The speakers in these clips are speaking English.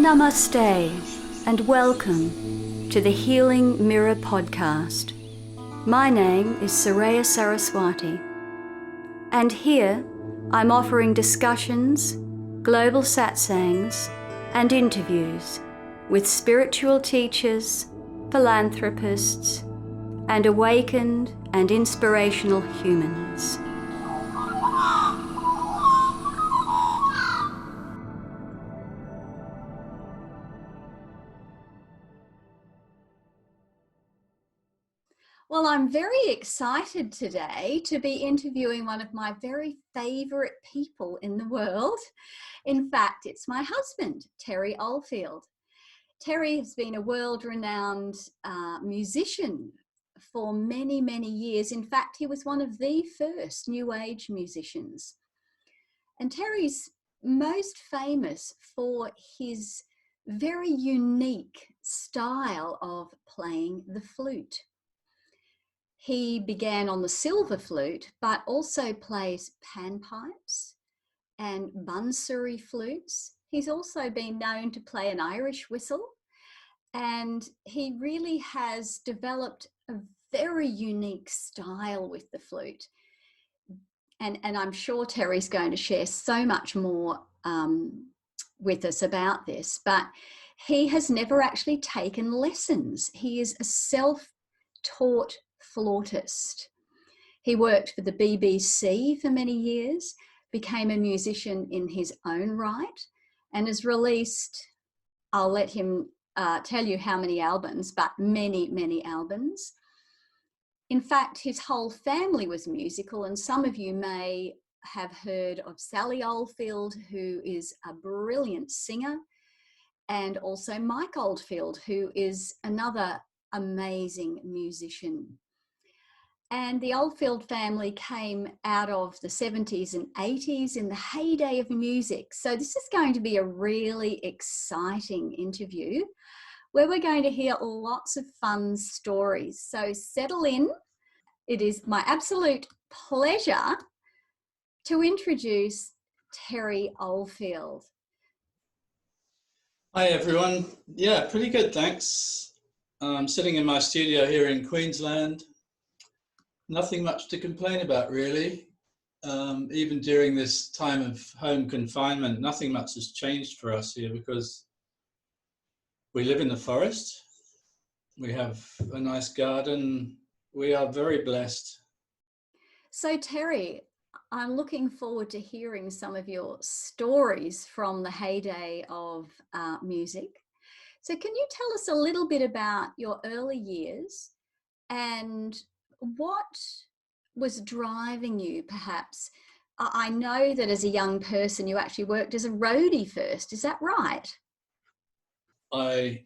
Namaste and welcome to the Healing Mirror podcast. My name is Soraya Saraswati, and here I'm offering discussions, global satsangs, and interviews with spiritual teachers, philanthropists, and awakened and inspirational humans. Well, I'm very excited today to be interviewing one of my very favourite people in the world. In fact, it's my husband, Terry Oldfield. Terry has been a world-renowned musician for many, many years. In fact, he was one of the first New Age musicians. And Terry's most famous for his very unique style of playing the flute. He began on the silver flute, but also plays panpipes and bansuri flutes. He's also been known to play an Irish whistle, and he really has developed a very unique style with the flute. And I'm sure Terry's going to share so much more with us about this, but he has never actually taken lessons. He is a self-taught flautist. He worked for the BBC for many years, became a musician in his own right, and has released, I'll let him tell you how many albums, but many, many albums. In fact, his whole family was musical, and some of you may have heard of Sally Oldfield, who is a brilliant singer, and also Mike Oldfield, who is another amazing musician. And the Oldfield family came out of the 70s and 80s in the heyday of music. So this is going to be a really exciting interview where we're going to hear lots of fun stories. So settle in. It is my absolute pleasure to introduce Terry Oldfield. Hi everyone. Yeah, pretty good, thanks. I'm sitting in my studio here in Queensland. Nothing much to complain about, really. Even during this time of home confinement, nothing much has changed for us here because we live in the forest. We have a nice garden. We are very blessed. So Terry, I'm looking forward to hearing some of your stories from the heyday of music. So can you tell us a little bit about your early years and what was driving you, perhaps? I know that as a young person, you actually worked as a roadie first. Is that right? I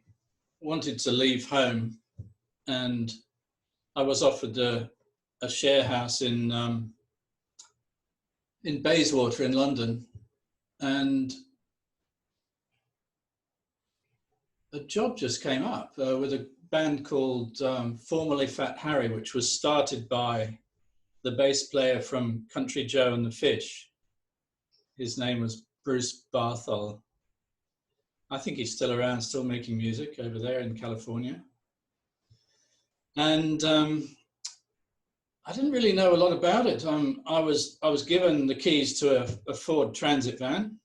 wanted to leave home, and I was offered a share house in Bayswater in London, and a job just came up with a band called formerly Fat Harry, which was started by the bass player from Country Joe and the Fish. His name was Bruce Barthol. I think he's still around, still making music over there in California. And I didn't really know a lot about it. I was given the keys to a Ford Transit van.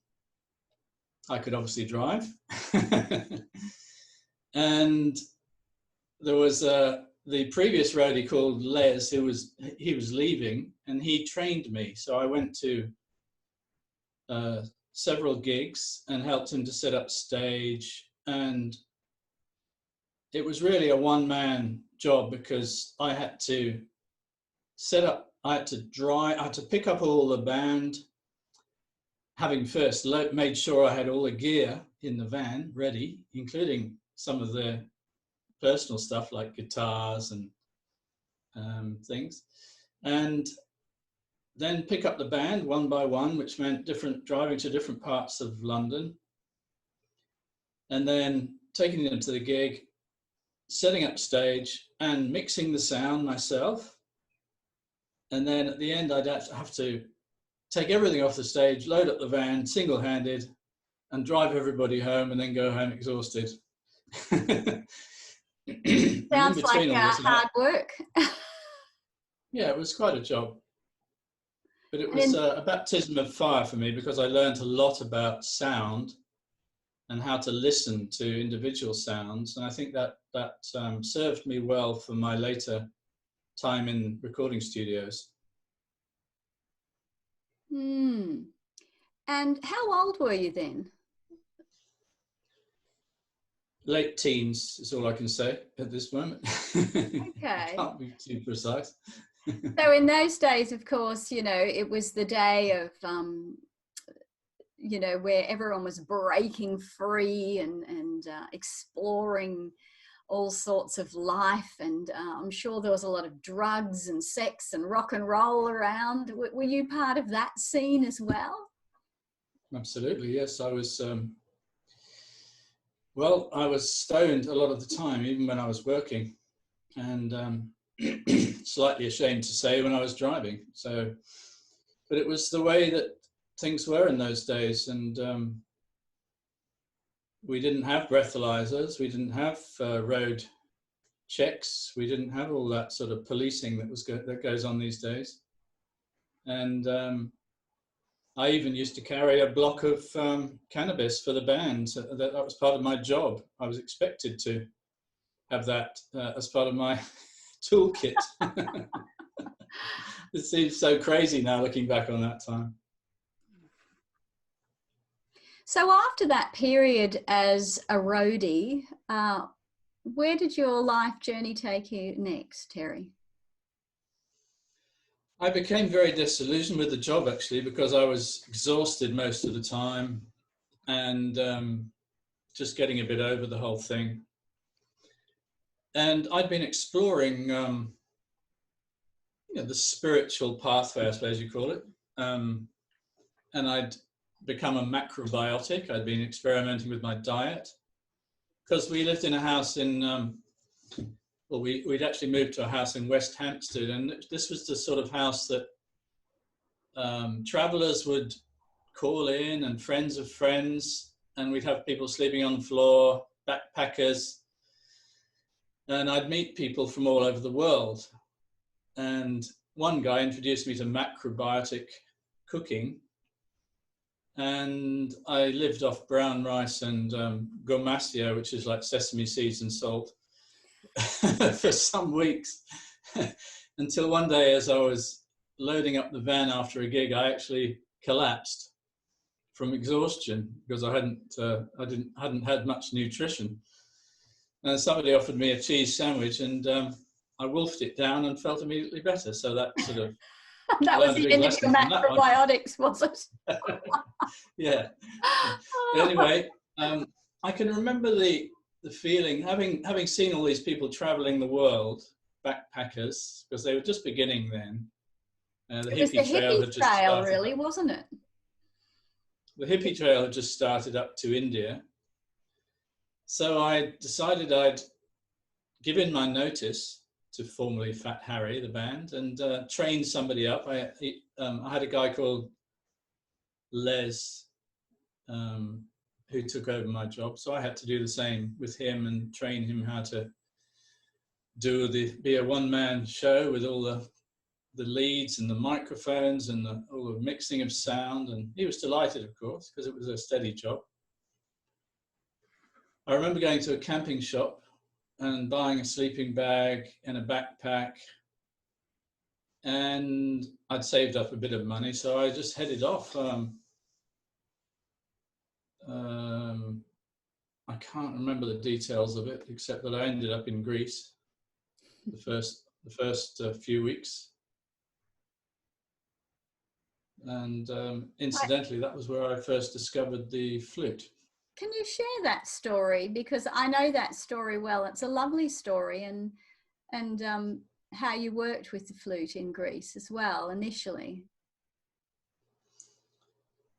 I could obviously drive. And there was the previous roadie called Les, he was leaving, and he trained me. So I went to several gigs and helped him to set up stage. And it was really a one-man job because I had to set up, I had to pick up all the band, having first made sure I had all the gear in the van ready, including some of the personal stuff like guitars and things, and then pick up the band one by one, which meant driving to different parts of London, and then taking them to the gig, setting up stage and mixing the sound myself. And then at the end, I'd have to take everything off the stage, load up the van single-handed, and drive everybody home and then go home exhausted. And in Sounds like between all this, hard work. yeah, it was quite a job. But it And was a baptism of fire for me, because I learned a lot about sound and how to listen to individual sounds. And I think that served me well for my later time in recording studios. And how old were you then? Late teens is all I can say at this moment. Okay. I can't be too precise. So in those days, of course, you know, it was the day of, you know, where everyone was breaking free and exploring all sorts of life. And I'm sure there was a lot of drugs and sex and rock and roll around. Were you part of that scene as well? Absolutely, yes. I was, well, I was stoned a lot of the time, even when I was working. And slightly ashamed to say, when I was driving. So, but it was the way that things were in those days. And we didn't have breathalyzers. We didn't have road checks. We didn't have all that sort of policing that goes on these days. And I even used to carry a block of cannabis for the band. So that was part of my job. I was expected to have that as part of my toolkit. It seems so crazy now looking back on that time. So after that period as a roadie, where did your life journey take you next, Terry? I became very disillusioned with the job, actually, because I was exhausted most of the time and just getting a bit over the whole thing. And I'd been exploring you know, the spiritual pathway, I suppose you call it. And I'd become a macrobiotic. I'd been experimenting with my diet, because we lived in a house in, well, we'd actually moved to a house in West Hampstead, and this was the sort of house that travelers would call in, and friends of friends, and we'd have people sleeping on the floor, backpackers, and I'd meet people from all over the world. And one guy introduced me to macrobiotic cooking, and I lived off brown rice and gomasio, which is like sesame seeds and salt, for some weeks, until one day, as I was loading up the van after a gig, I actually collapsed from exhaustion, because I hadn't had much nutrition. And somebody offered me a cheese sandwich, and I wolfed it down and felt immediately better. So that sort of That was the end of your macrobiotics, was it? Yeah. But anyway, I can remember the feeling, having seen all these people traveling the world, backpackers, because they were just beginning then. The hippie trail had just started, really, wasn't it? The hippie trail had just started up to India. So I decided I'd give in my notice to formally Fat Harry, the band, and train somebody up. I had a guy called Les who took over my job, so I had to do the same with him and train him how to be a one-man show with all the leads and the microphones and all the mixing of sound. And he was delighted, of course, because it was a steady job. I remember going to a camping shop and buying a sleeping bag and a backpack, and I'd saved up a bit of money, so I just headed off. I can't remember the details of it, except that I ended up in Greece the first few weeks. And incidentally, that was where I first discovered the flute. Can you share that story? Because I know that story well. It's a lovely story, and how you worked with the flute in Greece as well initially.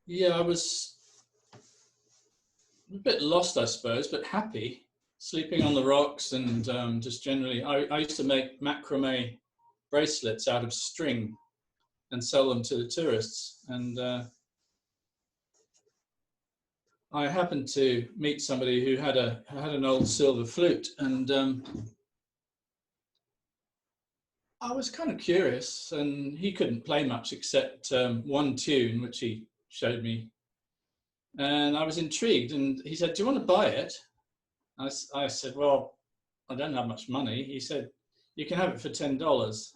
Yeah, I was a bit lost, I suppose, but happy, sleeping on the rocks, and just generally, I used to make macrame bracelets out of string and sell them to the tourists. And I happened to meet somebody who had an old silver flute, and I was kind of curious, and he couldn't play much except one tune, which he showed me. And I was intrigued, and he said, "Do you want to buy it?" I said, "Well, I don't have much money." He said, "You can have it for $10."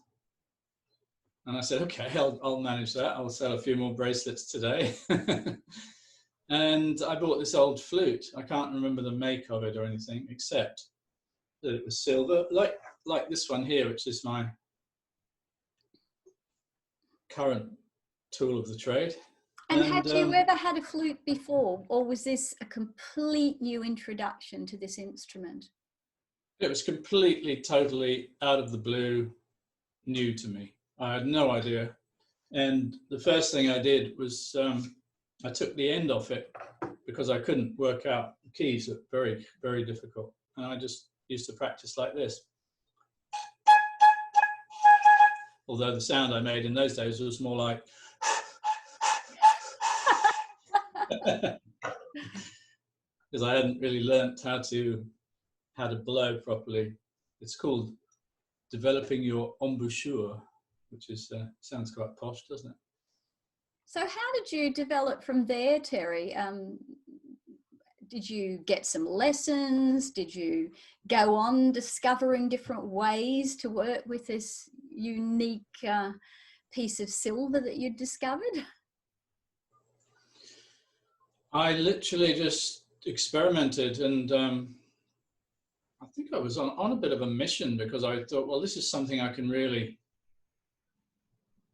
And I said, "Okay, I'll manage that. I'll sell a few more bracelets today." And I bought this old flute. I can't remember the make of it or anything, except that it was silver, like this one here, which is my current tool of the trade. And had you ever had a flute before, or was this a complete new introduction to this instrument? It was completely, totally out of the blue, new to me. I had no idea. And the first thing I did was I took the end off it because I couldn't work out the keys. That very, very difficult. And I just used to practice like this. Although the sound I made in those days was more like because I hadn't really learnt how to blow properly. It's called developing your embouchure, which is sounds quite posh, doesn't it? So how did you develop from there, Terry? Did you get some lessons? Did you go on discovering different ways to work with this unique piece of silver that you'd discovered? I literally just experimented, and I think I was on a bit of a mission because I thought, well, this is something I can really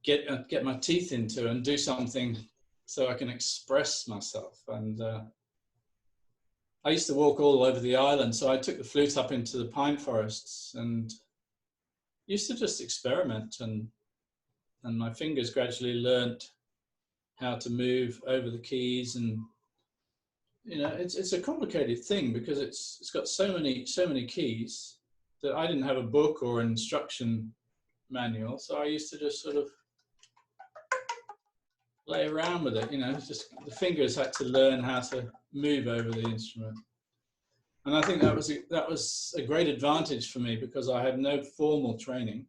get my teeth into and do something so I can express myself. And I used to walk all over the island, so I took the flute up into the pine forests and used to just experiment, and my fingers gradually learnt how to move over the keys. And you know, it's a complicated thing because it's got so many keys that I didn't have a book or an instruction manual, so I used to just sort of play around with it. You know, just the fingers had to learn how to move over the instrument. And I think that was a great advantage for me because I had no formal training,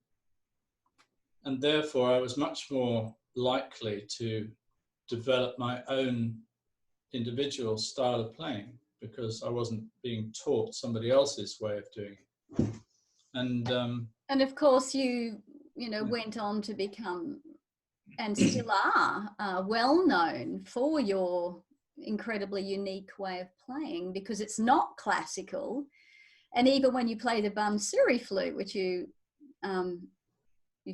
and therefore I was much more likely to develop my own individual style of playing because I wasn't being taught somebody else's way of doing it. And of course you went on to become, and still are, well known for your incredibly unique way of playing, because it's not classical. And even when you play the Bansuri flute, which you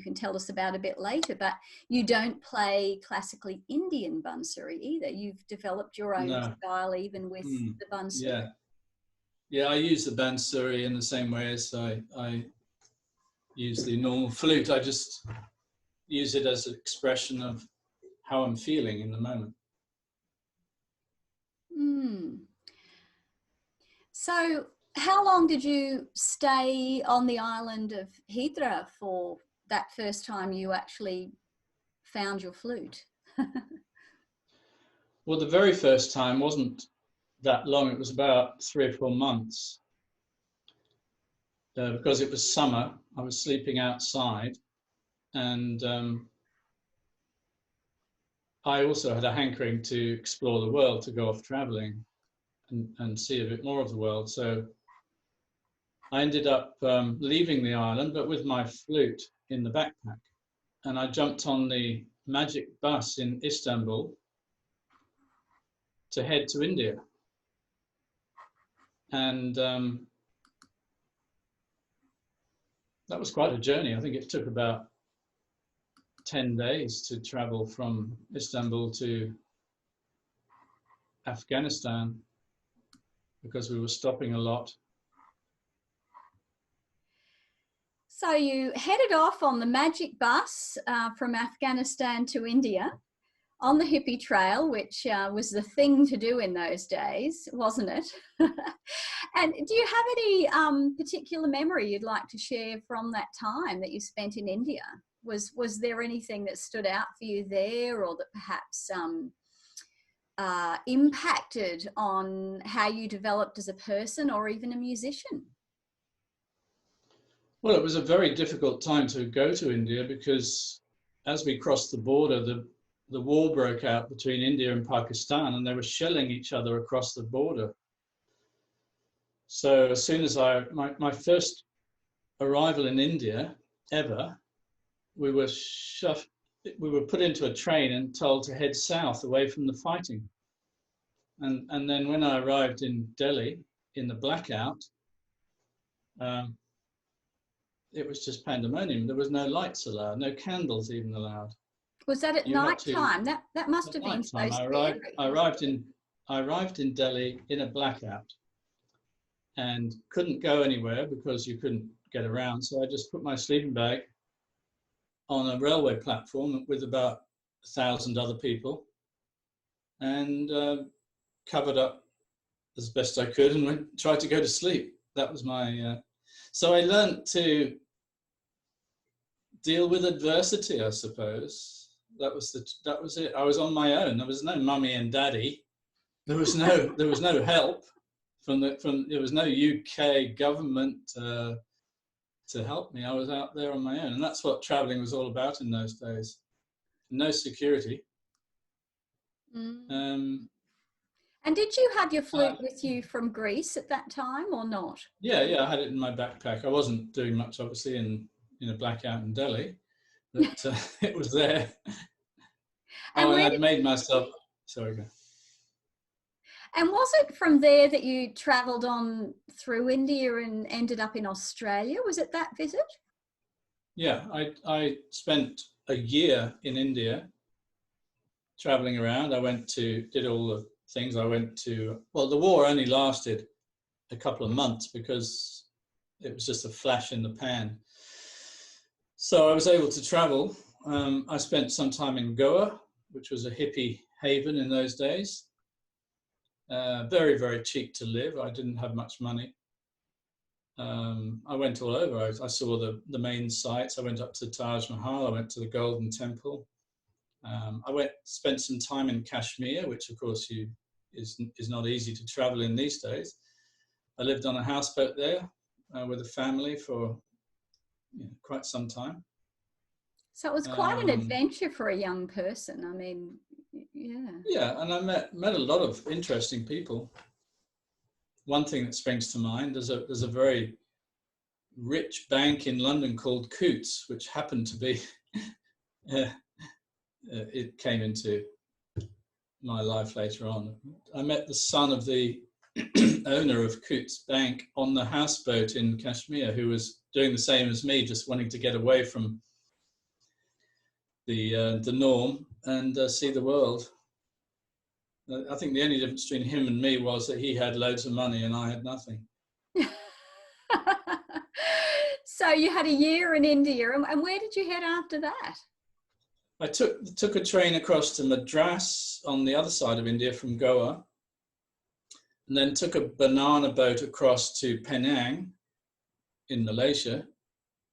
can tell us about a bit later, but you don't play classically Indian Bansuri either. You've developed your own style even with the Bansuri. Yeah, I use the Bansuri in the same way as I use the normal flute. I just use it as an expression of how I'm feeling in the moment. So how long did you stay on the island of Hydra for that first time you actually found your flute? Well, the very first time wasn't that long. It was about 3 or 4 months. Because it was summer, I was sleeping outside, and I also had a hankering to explore the world, to go off traveling and see a bit more of the world. So I ended up leaving the island, but with my flute in the backpack. And I jumped on the magic bus in Istanbul to head to India. And that was quite a journey. I think it took about 10 days to travel from Istanbul to Afghanistan because we were stopping a lot. So you headed off on the magic bus from Afghanistan to India on the hippie trail, which was the thing to do in those days, wasn't it? And do you have any particular memory you'd like to share from that time that you spent in India? Was there anything that stood out for you there, or that perhaps impacted on how you developed as a person or even a musician? Well, it was a very difficult time to go to India because as we crossed the border, the war broke out between India and Pakistan, and they were shelling each other across the border. So as soon as my first arrival in India ever, we were put into a train and told to head south away from the fighting. And then when I arrived in Delhi in the blackout, it was just pandemonium. There was no lights allowed, no candles even allowed. Was that at night time? That must have been so scary. I arrived in Delhi in a blackout and couldn't go anywhere because you couldn't get around. So I just put my sleeping bag on a railway platform with about 1,000 other people and covered up as best I could and tried to go to sleep. That was my... So I learned to deal with adversity, I suppose. That was it. I was on my own. There was no mummy and daddy. There was no help there was no UK government to help me. I was out there on my own, and that's what traveling was all about in those days. No security. And did you have your flute with you from Greece at that time or not? Yeah, I had it in my backpack. I wasn't doing much, obviously, in a blackout in Delhi, but it was there. And I'd made myself... Sorry, go. And was it from there that you travelled on through India and ended up in Australia? Was it that visit? Yeah, I spent a year in India travelling around. Did all the things. I went to... Well, the war only lasted a couple of months because it was just a flash in the pan. So I was able to travel. I spent some time in Goa, which was a hippie haven in those days. Very, very cheap to live. I didn't have much money. I went all over. I saw the main sites. I went up to Taj Mahal. I went to the Golden Temple. Spent some time in Kashmir, which of course is not easy to travel in these days. I lived on a houseboat there with a family for quite some time. So it was quite an adventure for a young person. I mean, yeah. Yeah, and I met a lot of interesting people. One thing that springs to mind, there's a very rich bank in London called Coutts, which happened to be... it came into my life later on. I met the son of the owner of Coutts Bank on the houseboat in Kashmir, who was doing the same as me, just wanting to get away from the norm and see the world. I think the only difference between him and me was that he had loads of money and I had nothing. So you had a year in India, and where did you head after that? I took a train across to Madras on the other side of India from Goa, and then took a banana boat across to Penang in Malaysia,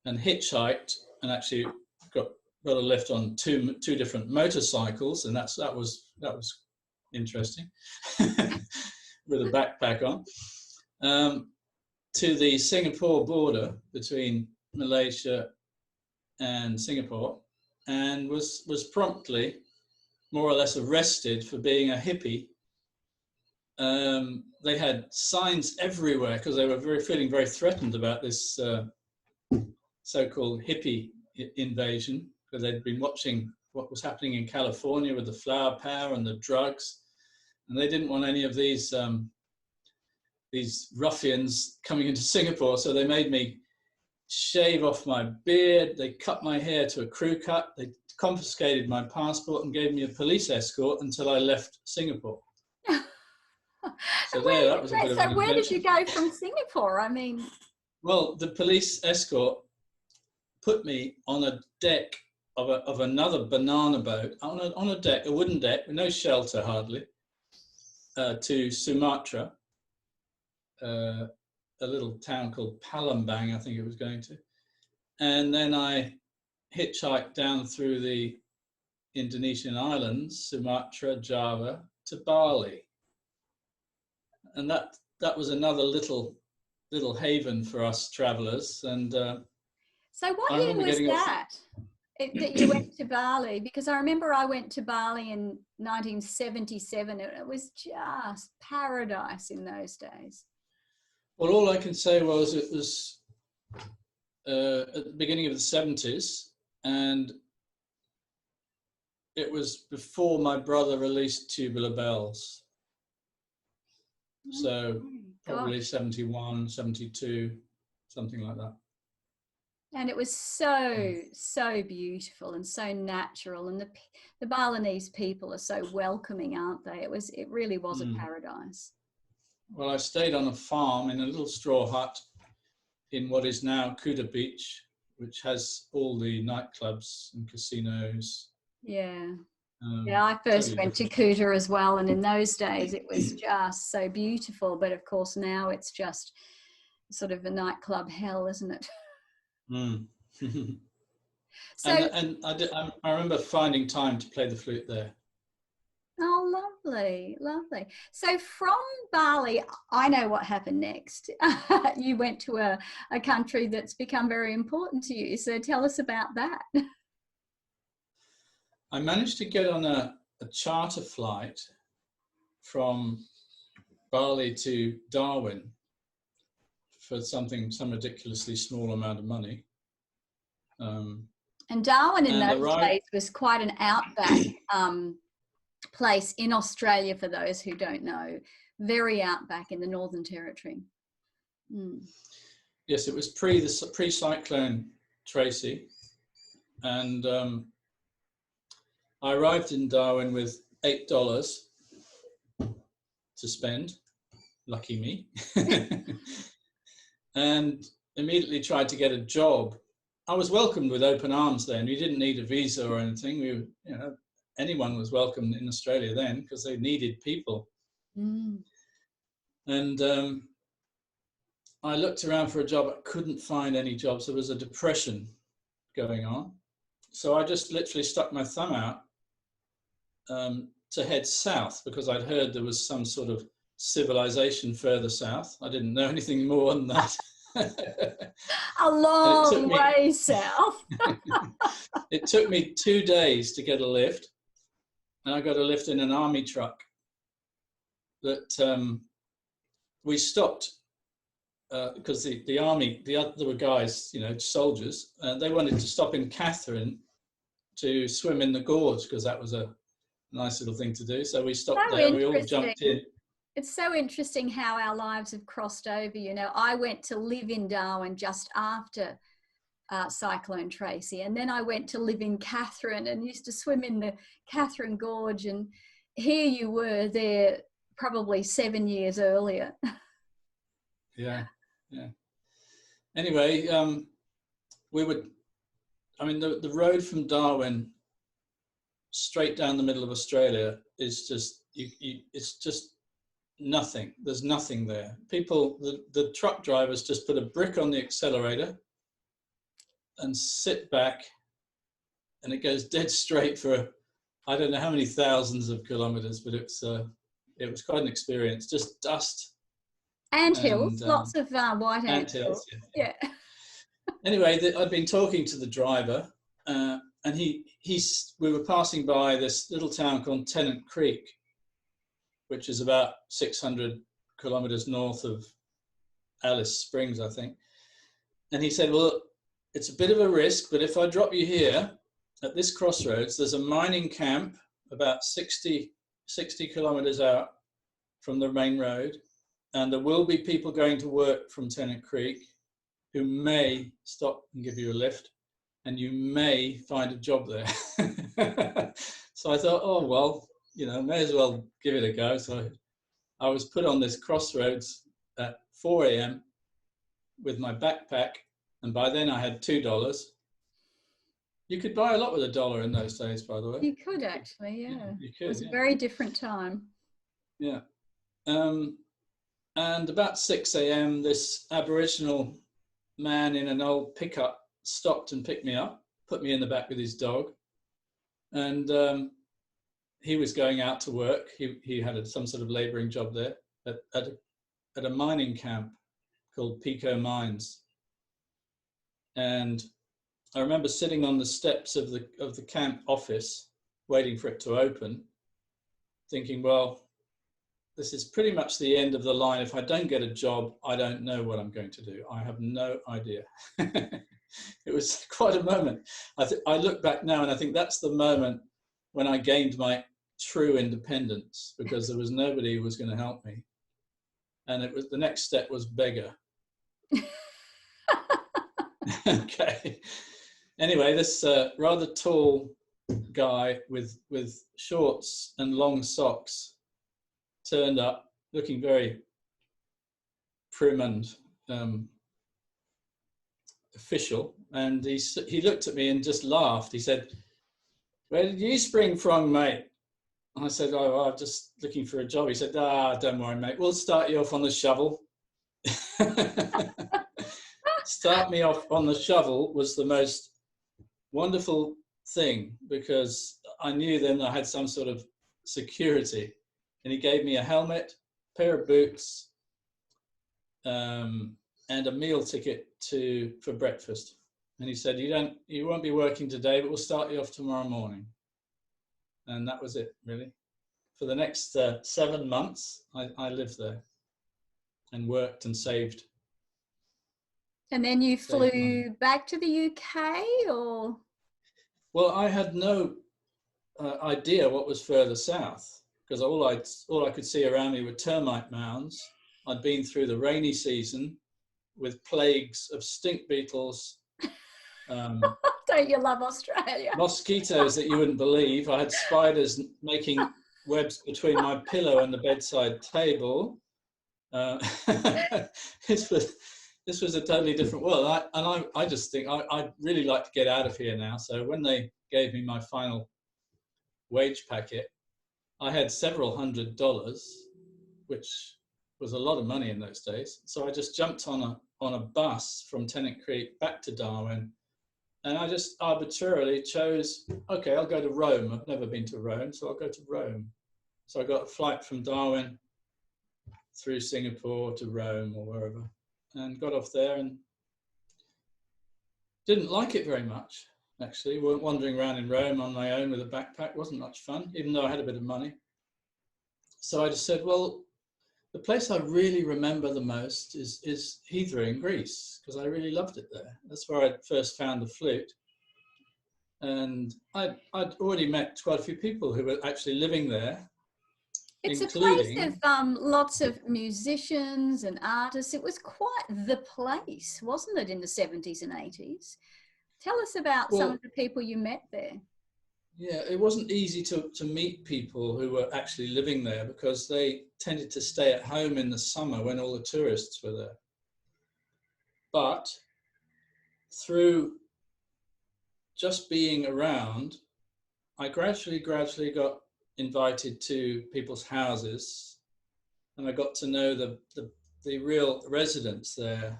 and hitchhiked, and actually got a lift on two different motorcycles, and that was interesting with a backpack on, to the Singapore border between Malaysia and Singapore, and was promptly more or less arrested for being a hippie. They had signs everywhere because they were feeling very threatened about this so-called hippie invasion, because they'd been watching what was happening in California with the flower power and the drugs, and they didn't want any of these ruffians coming into Singapore, so they made me shave off my beard, they cut my hair to a crew cut, they confiscated my passport and gave me a police escort until I left Singapore. So that was a bit of an adventure. Where did you go from Singapore? I mean... Well, the police escort put me on a deck of another banana boat, on a deck, a wooden deck, with no shelter hardly, to Sumatra, a little town called Palembang, I think it was going to. And then I hitchhiked down through the Indonesian islands, Sumatra, Java, to Bali, and that was another little haven for us travellers. And so what I year remember was getting off. that? That you went to Bali? Because I remember I went to Bali in 1977 and it was just paradise in those days. Well, all I can say was it was at the beginning of the 70s, and it was before my brother released Tubular Bells. So probably Gosh. 71, 72, something like that. And it was so beautiful and so natural, and the Balinese people are so welcoming, aren't they? It really was a paradise. Well, I stayed on a farm in a little straw hut in what is now Kuta Beach, which has all the nightclubs and casinos. Yeah. Yeah, I first went to Kuta as well, and in those days it was just so beautiful. But of course now it's just sort of a nightclub hell, isn't it? So, and I remember finding time to play the flute there. oh, lovely, lovely. So from Bali, I know what happened next. You went to a country that's become very important to you. So tell us about that. I managed to get on a charter flight from Bali to Darwin for some ridiculously small amount of money. And Darwin in those days was quite an outback place in Australia, for those who don't know, very outback in the Northern Territory. Yes, it was pre-cyclone Tracy, and I arrived in Darwin with $8 to spend. Lucky me. And immediately tried to get a job. I was welcomed with open arms then. We didn't need a visa or anything. Anyone was welcome in Australia then because they needed people. And I looked around for a job. I couldn't find any jobs. There was a depression going on. So I just literally stuck my thumb out to head south because I'd heard there was some sort of civilization further south. I didn't know anything more than that. A long way south. It took me 2 days to get a lift, and I got a lift in an army truck that we stopped because the army, there were guys, soldiers, and they wanted to stop in Catherine to swim in the gorge because that was a nice little thing to do. So we stopped there. We all jumped in. It's so interesting how our lives have crossed over. I went to live in Darwin just after Cyclone Tracy, and then I went to live in Catherine and used to swim in the Catherine Gorge, and here you were there probably 7 years earlier. Yeah. Anyway, the road from Darwin straight down the middle of Australia is just, it's just nothing. There's nothing there. The truck drivers just put a brick on the accelerator and sit back, and it goes dead straight for I don't know how many thousands of kilometers, but it was quite an experience. Just dust and hills, lots of white ant hills. Yeah. Anyway, I'd been talking to the driver, and we were passing by this little town called Tennant Creek, which is about 600 kilometers north of Alice Springs, I think. And he said, well, it's a bit of a risk, but if I drop you here at this crossroads, there's a mining camp about 60 kilometers out from the main road. And there will be people going to work from Tennant Creek who may stop and give you a lift, and you may find a job there. So I thought, oh, well, may as well give it a go. So I was put on this crossroads at 4 a.m. with my backpack, and by then I had $2. You could buy a lot with $1 in those days, by the way. You could actually, yeah. You could, it was a very different time. Yeah. And about 6 a.m., this Aboriginal man in an old pickup stopped and picked me up, put me in the back with his dog, and he was going out to work. He had some sort of labouring job there at a mining camp called Pico Mines. And I remember sitting on the steps of the camp office, waiting for it to open, thinking, well, this is pretty much the end of the line. If I don't get a job, I don't know what I'm going to do. I have no idea. It was quite a moment. I look back now and I think that's the moment when I gained my true independence, because there was nobody who was going to help me. And it was, the next step was beggar. Okay. Anyway, this rather tall guy with shorts and long socks turned up, looking very prim and official, and he looked at me and just laughed. He said, "Where did you spring from, mate?" And I said, "Oh, I'm just looking for a job." He said, "Don't worry, mate. We'll start you off on the shovel." Start me off on the shovel was the most wonderful thing, because I knew then I had some sort of security. And he gave me a helmet, pair of boots, and a meal ticket for breakfast. And he said, you won't be working today, but we'll start you off tomorrow morning. And that was it, really. For the next 7 months, I lived there and worked and saved. And then you flew back to the UK, or? Well, I had no idea what was further south, because all I could see around me were termite mounds. I'd been through the rainy season with plagues of stink beetles. Don't you love Australia? Mosquitoes that you wouldn't believe. I had spiders making webs between my pillow and the bedside table. This was a totally different world. I just think I'd really like to get out of here now. So when they gave me my final wage packet, I had several $100s, which was a lot of money in those days. So I just jumped on a bus from Tennant Creek back to Darwin, and I just arbitrarily chose, okay, I'll go to Rome. I've never been to Rome, so I'll go to Rome. So I got a flight from Darwin through Singapore to Rome or wherever, and got off there and didn't like it very much, actually. Wandering around in Rome on my own with a backpack wasn't much fun, even though I had a bit of money. So I just said, well, the place I really remember the most is Hydra in Greece, because I really loved it there. That's where I first found the flute. And I'd already met quite a few people who were actually living there. It's a place of lots of musicians and artists. It was quite the place, wasn't it, in the 70s and 80s? Tell us about some of the people you met there. Yeah, it wasn't easy to meet people who were actually living there, because they tended to stay at home in the summer when all the tourists were there. But through just being around, I gradually got invited to people's houses, and I got to know the real residents there,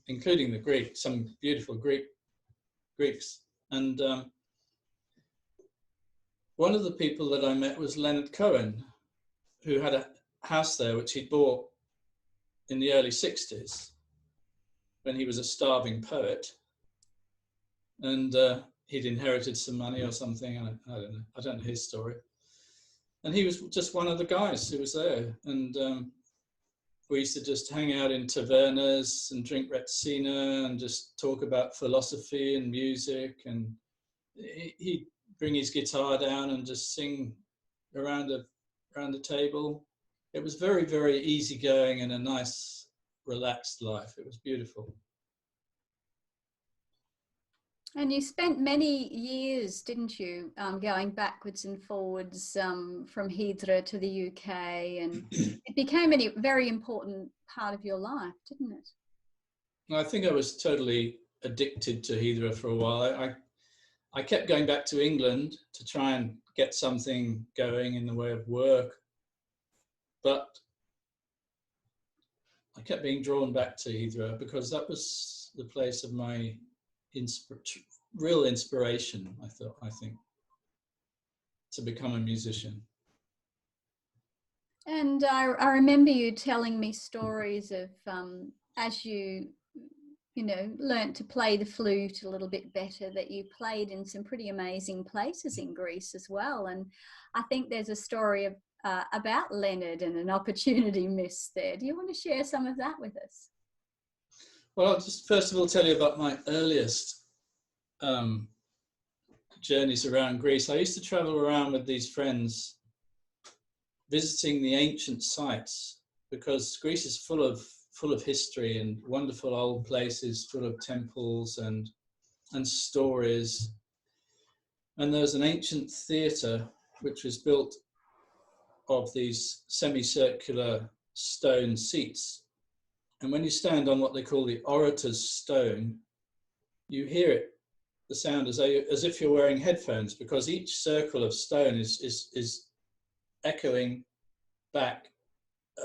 including the Greeks, some beautiful Greeks. And one of the people that I met was Leonard Cohen, who had a house there which he bought in the early 60s when he was a starving poet. And he'd inherited some money or something. I don't know. I don't know his story. And he was just one of the guys who was there. And we used to just hang out in tavernas and drink Retsina and just talk about philosophy and music. And he'd bring his guitar down and just sing around the table. It was very, very easygoing and a nice, relaxed life. It was beautiful. And you spent many years, didn't you, going backwards and forwards from Hydra to the UK, and it became a very important part of your life, didn't it? I think I was totally addicted to Hydra for a while. I kept going back to England to try and get something going in the way of work, but I kept being drawn back to Hydra because that was the place of my real inspiration, I think. to become a musician. And I remember you telling me stories of as you know, learnt to play the flute a little bit better, that you played in some pretty amazing places in Greece as well. And I think there's a story of, about Leonard and an opportunity missed there. Do you want to share some of that with us? Well, I'll just first of all tell you about my earliest journeys around Greece. I used to travel around with these friends visiting the ancient sites, because Greece is full of history and wonderful old places, full of temples and stories. And there's an ancient theatre which was built of these semicircular stone seats. And when you stand on what they call the orator's stone, you hear it, the sound, as if you're wearing headphones, because each circle of stone is echoing back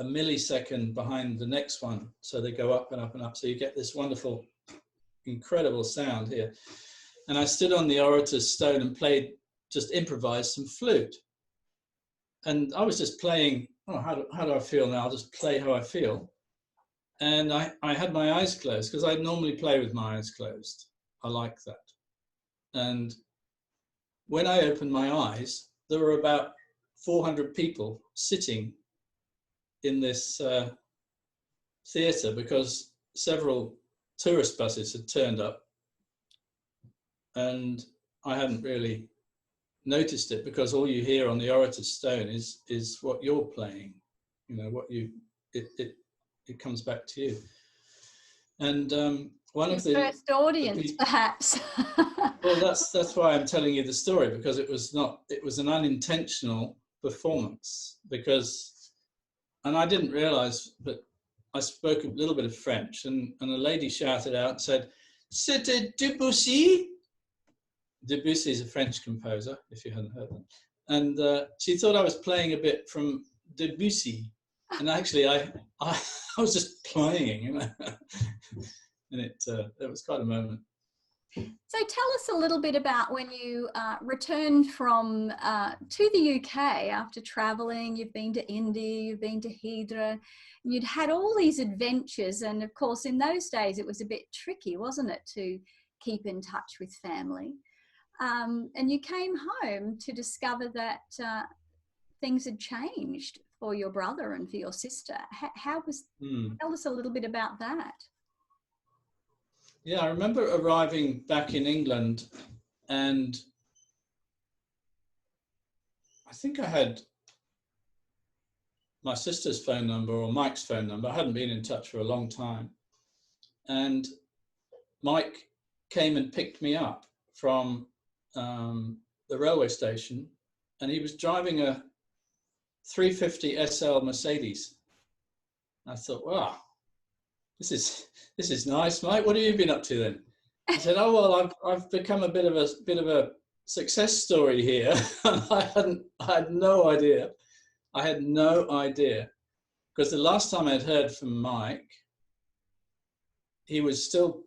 a millisecond behind the next one. So they go up and up and up. So you get this wonderful, incredible sound here. And I stood on the orator's stone and just improvised some flute. And I was just playing, oh, how do I feel now? I'll just play how I feel. And I had my eyes closed, because I normally play with my eyes closed. I like that. And when I opened my eyes, there were about 400 people sitting in this theatre, because several tourist buses had turned up, and I hadn't really noticed it, because all you hear on the orator's stone is what you're playing, you know, what you it comes back to you. And one Your of the first audience, perhaps. Well, that's why I'm telling you the story, because it was an unintentional performance, and I didn't realize, but I spoke a little bit of French, and a lady shouted out and said, "C'était Debussy." Debussy is a French composer, if you hadn't heard that. And she thought I was playing a bit from Debussy, and actually I was just playing, you know. And it was quite a moment. So tell us a little bit about when you returned from to the UK after traveling. You've been to India, you've been to Hydra, you'd had all these adventures, and of course in those days it was a bit tricky, wasn't it, to keep in touch with family. And you came home to discover that things had changed for your brother and for your sister. Tell us a little bit about that. Yeah, I remember arriving back in England, and I think I had my sister's phone number or Mike's phone number. I hadn't been in touch for a long time. And Mike came and picked me up from the railway station, and he was driving a 350 SL Mercedes. I thought, wow, this is nice, Mike. What have you been up to then? He said, oh, well, I've become a bit of a success story here. I had no idea. I had no idea, because the last time I'd heard from Mike, he was still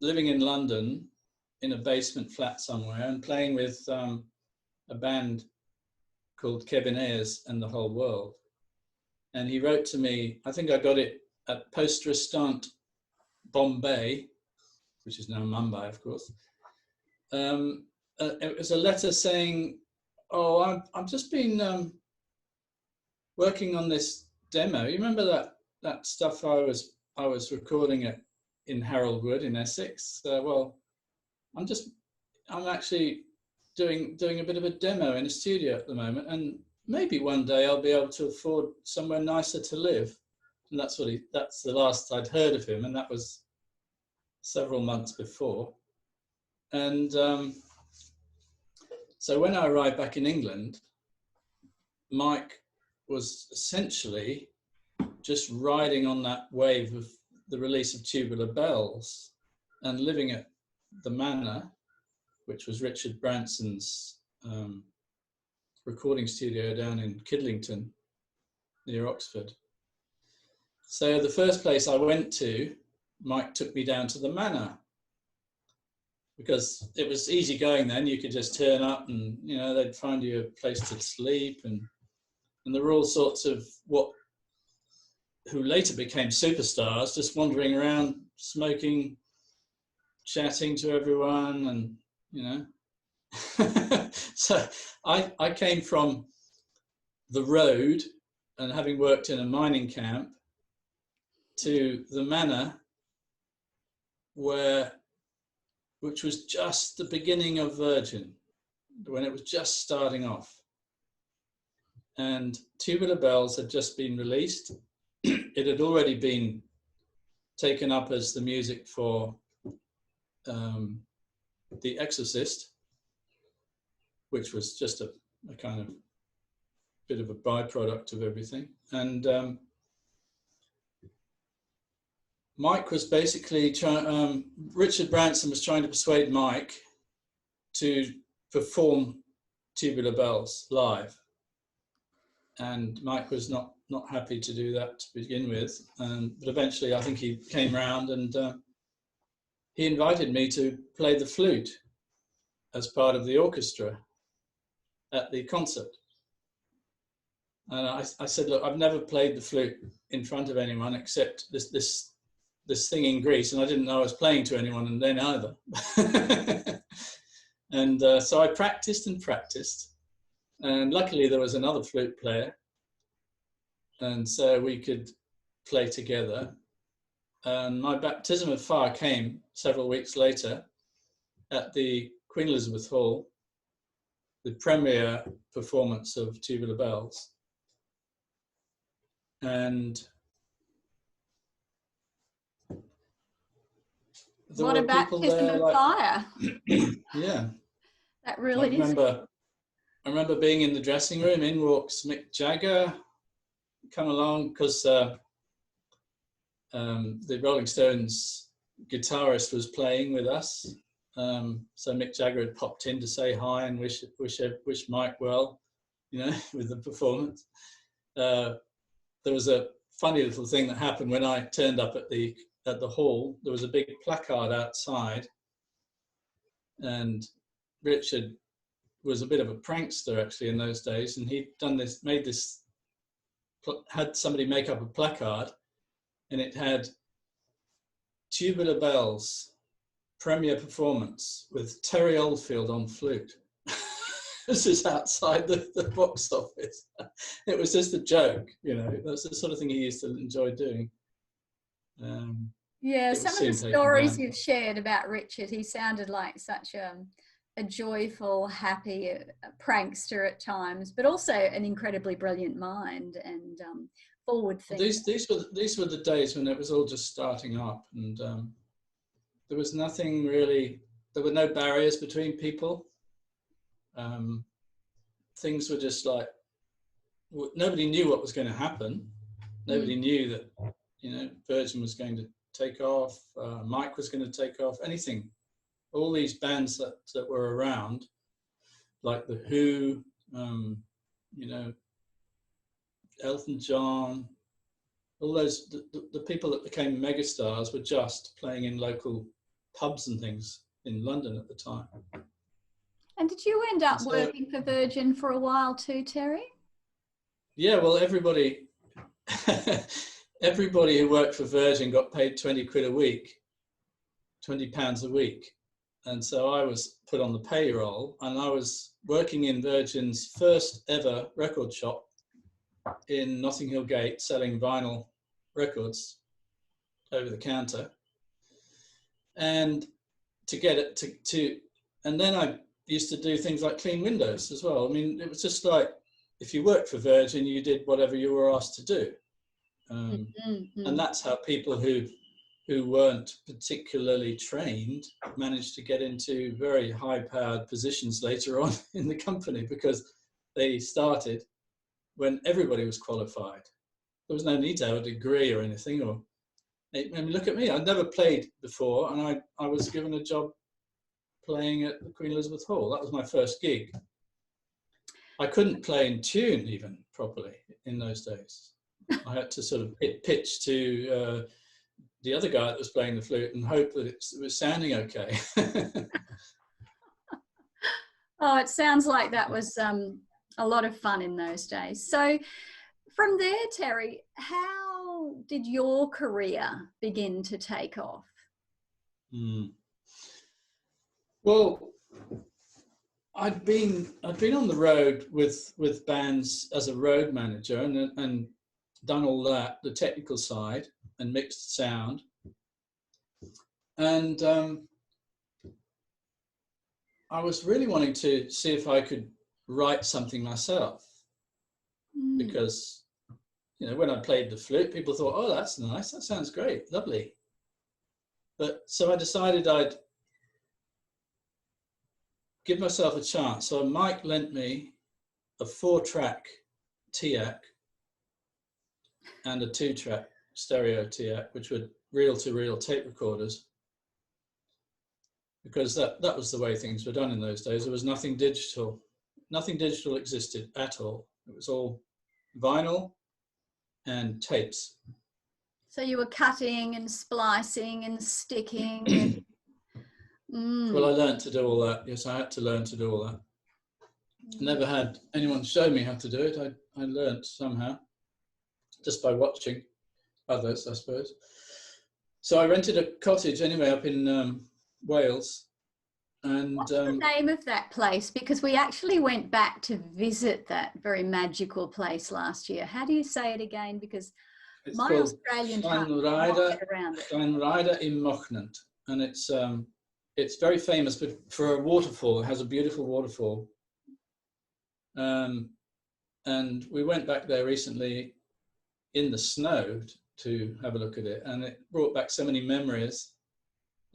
living in London in a basement flat somewhere and playing with a band called Kevin Ayers and the Whole World. And he wrote to me, I think I got it at Poste Restante, Bombay, which is now Mumbai, of course. It was a letter saying, oh, I've just been working on this demo. You remember that stuff I was recording in Harold Wood in Essex? Well, I'm actually doing a bit of a demo in a studio at the moment, and maybe one day I'll be able to afford somewhere nicer to live. And that's the last I'd heard of him, and that was several months before. And so when I arrived back in England, Mike was essentially just riding on that wave of the release of Tubular Bells and living at the Manor, which was Richard Branson's recording studio down in Kidlington near Oxford. So the first place I went to, Mike took me down to the Manor, because it was easy going then. You could just turn up and, you know, they'd find you a place to sleep, and there were all sorts of who later became superstars, just wandering around, smoking, chatting to everyone, and, you know. So I came from the road, and having worked in a mining camp, to the manor, which was just the beginning of Virgin, when it was just starting off. And Tubular Bells had just been released. It had already been taken up as the music for The Exorcist, which was just a kind of bit of a byproduct of everything. And Mike was basically trying, Richard Branson was trying to persuade Mike to perform Tubular Bells live. And Mike was not happy to do that to begin with. But eventually I think he came round, and he invited me to play the flute as part of the orchestra at the concert. And I said, look, I've never played the flute in front of anyone except this thing in Greece, and I didn't know I was playing to anyone, and then either. And so I practiced and practiced, and luckily there was another flute player, and so we could play together. And my baptism of fire came several weeks later at the Queen Elizabeth Hall, the premiere performance of Tubular Bells. And what a baptism of fire. Yeah. That really is. I remember being in the dressing room, in walks Mick Jagger, come along, because the Rolling Stones guitarist was playing with us. So Mick Jagger had popped in to say hi and wish Mike well, you know, with the performance. There was a funny little thing that happened when I turned up at the hall. There was a big placard outside, and Richard was a bit of a prankster actually in those days, and he'd had somebody make up a placard, and it had Tubular Bells premiere performance with Terry Oldfield on flute. This is outside the box office. It was just a joke, you know. That's the sort of thing he used to enjoy doing. Yeah, some of the stories you've shared about Richard, he sounded like such a joyful, happy prankster at times, but also an incredibly brilliant mind and forward thinking. These were the days when it was all just starting up, and there was nothing really. There were no barriers between people. Things were just like, nobody knew what was going to happen. Nobody knew that, you know, Virgin was going to take off, Mike was going to take off, anything. All these bands that were around, like The Who, you know, Elton John, all those, the people that became megastars were just playing in local pubs and things in London at the time. And did you end up working for Virgin for a while too, Terry? Yeah, well, everybody who worked for Virgin got paid 20 quid a week, £20 a week. And so I was put on the payroll, and I was working in Virgin's first ever record shop in Notting Hill Gate, selling vinyl records over the counter. And to get it and then I used to do things like clean windows as well. I mean, it was just like, if you worked for Virgin, you did whatever you were asked to do. And that's how people who weren't particularly trained managed to get into very high-powered positions later on in the company, because they started when everybody was qualified. There was no need to have a degree or anything. Or, I mean, look at me. I'd never played before, and I was given a job playing at the Queen Elizabeth Hall. That was my first gig. I couldn't play in tune even properly in those days. I had to sort of pitch to the other guy that was playing the flute and hope that it was sounding okay. Oh, it sounds like that was a lot of fun in those days. So from there, Terry, how did your career begin to take off? Well, I'd been on the road with bands as a road manager and done all that, the technical side and mixed sound. And I was really wanting to see if I could write something myself, because, you know, when I played the flute, people thought, oh, that's nice, that sounds great, lovely. But so I decided I'd give myself a chance. So Mike lent me a 4-track TIAC and a 2-track stereo TIAC, which were reel-to-reel tape recorders, because that was the way things were done in those days. There was nothing digital. Nothing digital existed at all. It was all vinyl and tapes. So you were cutting and splicing and sticking. Well, I learned to do all that. Yes, I had to learn to do all that. Never had anyone show me how to do it. I learned somehow, just by watching others, I suppose. So I rented a cottage anyway up in Wales. And what's the name of that place? Because we actually went back to visit that very magical place last year. How do you say it again? Because my Australian tongue can't get around it. Llanrhaeadr y Mochnant, and it's very famous for a waterfall. It has a beautiful waterfall. And we went back there recently in the snow to have a look at it, and it brought back so many memories.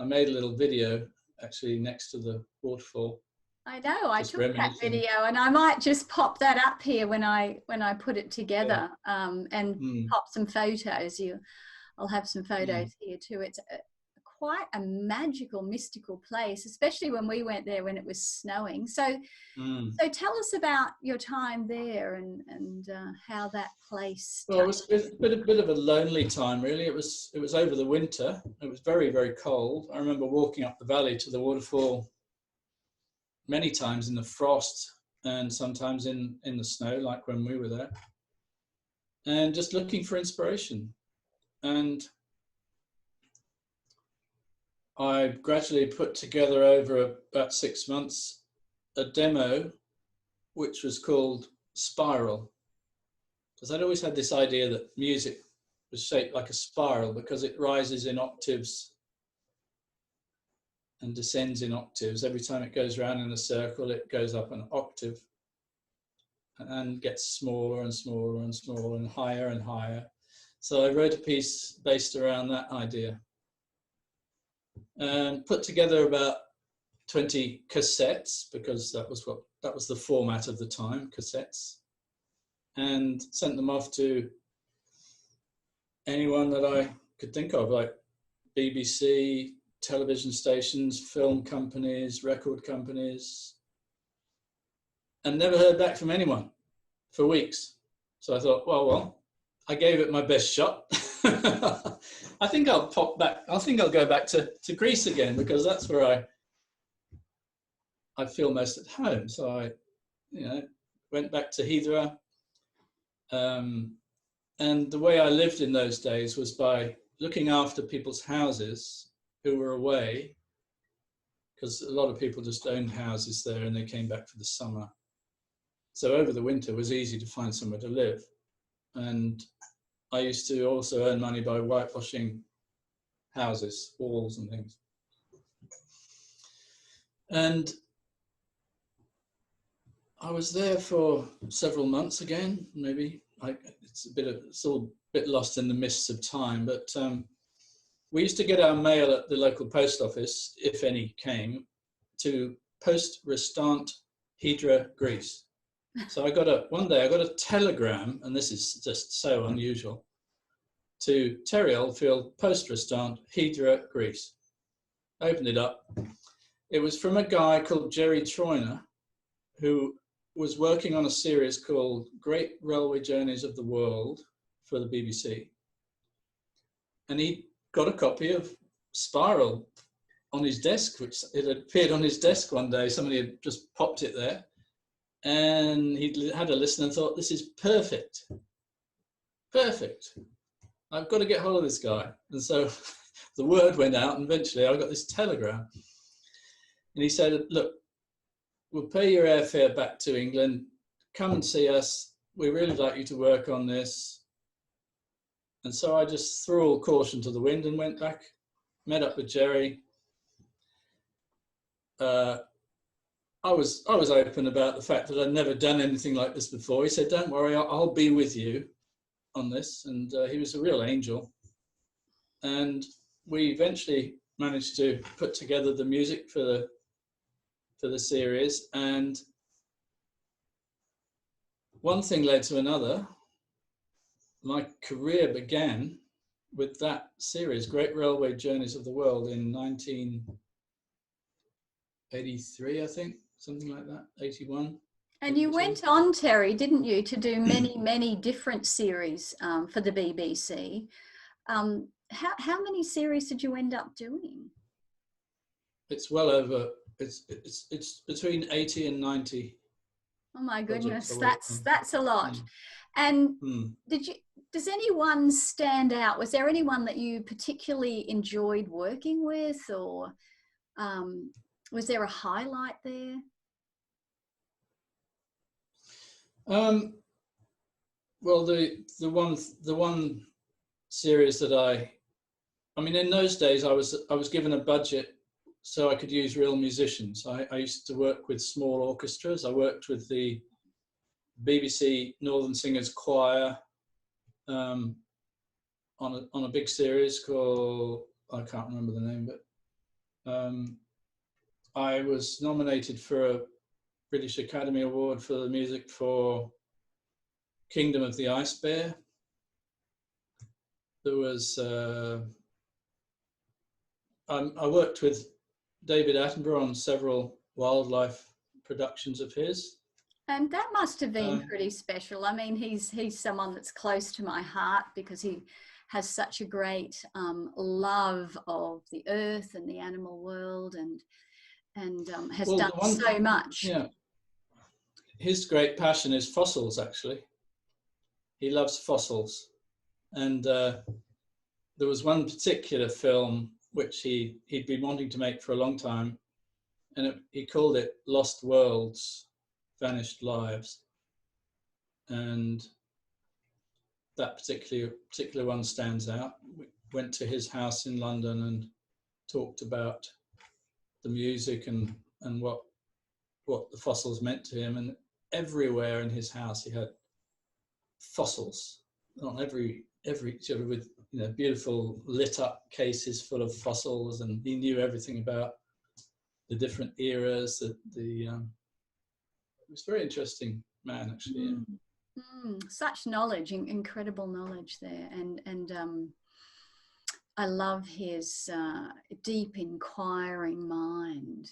I made a little video actually next to the waterfall. I know, I took that video, and I might just pop that up here when I put it together, and pop some photos. I'll have some photos here too. It's quite a magical, mystical place, especially when we went there when it was snowing. So tell us about your time there and how that place. Well, it was a bit of a lonely time, really. It was over the winter. It was very, very cold. I remember walking up the valley to the waterfall many times in the frost and sometimes in the snow, like when we were there, and just looking for inspiration. And I gradually put together over about 6 months a demo which was called Spiral, because I'd always had this idea that music was shaped like a spiral because it rises in octaves and descends in octaves. Every time it goes around in a circle, it goes up an octave and gets smaller and smaller and smaller and higher. So I wrote a piece based around that idea and put together about 20 cassettes, because that was the format of the time, cassettes, and sent them off to anyone that I could think of, like BBC, television stations, film companies, record companies, and never heard back from anyone for weeks. So I thought, well, I gave it my best shot. I think I'll pop back. I think I'll go back to Greece again, because that's where I feel most at home. So I, went back to Hydra. And the way I lived in those days was by looking after people's houses who were away, because a lot of people just owned houses there and they came back for the summer. So over the winter it was easy to find somewhere to live. And I used to also earn money by whitewashing houses, walls and things. And I was there for several months again, maybe. It's all a bit lost in the mists of time, but we used to get our mail at the local post office, if any came, to Post Restant Hydra, Greece. So one day I got a telegram, and this is just so unusual, to Terry Oldfield, Post Restant Hydra, Greece. I opened it up. It was from a guy called Jerry Troiner, who was working on a series called Great Railway Journeys of the World for the BBC. And he got a copy of Spiral on his desk, which it had appeared on his desk one day. Somebody had just popped it there, and he had a listen and thought, this is perfect. Perfect. I've got to get hold of this guy. And so the word went out, and eventually I got this telegram. And he said, look, we'll pay your airfare back to England. Come and see us. We really like you to work on this. And so I just threw all caution to the wind and went back, met up with Jerry. I was open about the fact that I'd never done anything like this before. He said, don't worry, I'll be with you on this. And he was a real angel. And we eventually managed to put together the music for the series. And one thing led to another. My career began with that series, Great Railway Journeys of the World, in 1983, I think, something like that, 81. And you went on, Terry, didn't you, to do many, many different series for the BBC. How many series did you end up doing? It's well over, it's between 80 and 90. Oh my goodness, that's a lot. And does anyone stand out? Was there anyone that you particularly enjoyed working with, or was there a highlight there? Well, the one series that I mean, in those days I was given a budget so I could use real musicians. I used to work with small orchestras. I worked with the BBC Northern Singers Choir on a big series called, I can't remember the name, but I was nominated for a British Academy Award for the music for Kingdom of the Ice Bear. There was I worked with David Attenborough on several wildlife productions of his. And that must have been pretty special. I mean, he's someone that's close to my heart because he has such a great love of the earth and the animal world, and has done so much. Yeah, his great passion is fossils. Actually, he loves fossils, and there was one particular film which he'd been wanting to make for a long time, and he called it Lost Worlds, Vanished Lives. And that particular one stands out. We went to his house in London and talked about the music and what the fossils meant to him. And everywhere in his house he had fossils on every sort of, with beautiful lit up cases full of fossils, and he knew everything about the different eras. It was a very interesting man, actually. Such knowledge, incredible knowledge there, and I love his deep inquiring mind,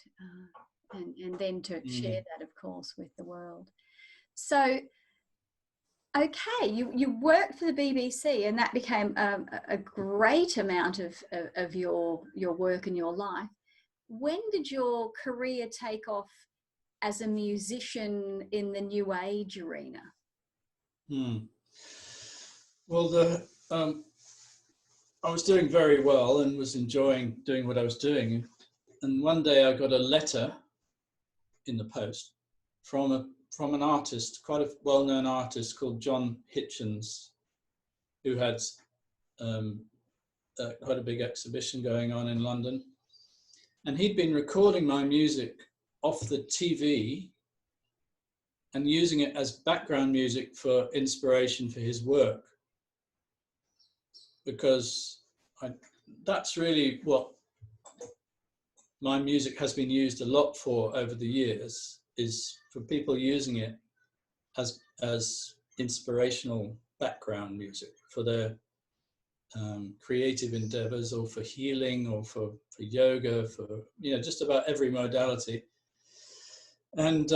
and then to share that, of course, with the world. So, okay, you worked for the BBC, and that became a great amount of your work and your life. When did your career take off as a musician in the New Age arena? Well, I was doing very well and was enjoying doing what I was doing. And one day I got a letter in the post from an artist, quite a well-known artist called John Hitchens, who had quite a big exhibition going on in London. And he'd been recording my music off the TV and using it as background music for inspiration for his work. Because that's really what my music has been used a lot for over the years, is for people using it as inspirational background music for their creative endeavors, or for healing, or for yoga, for just about every modality. And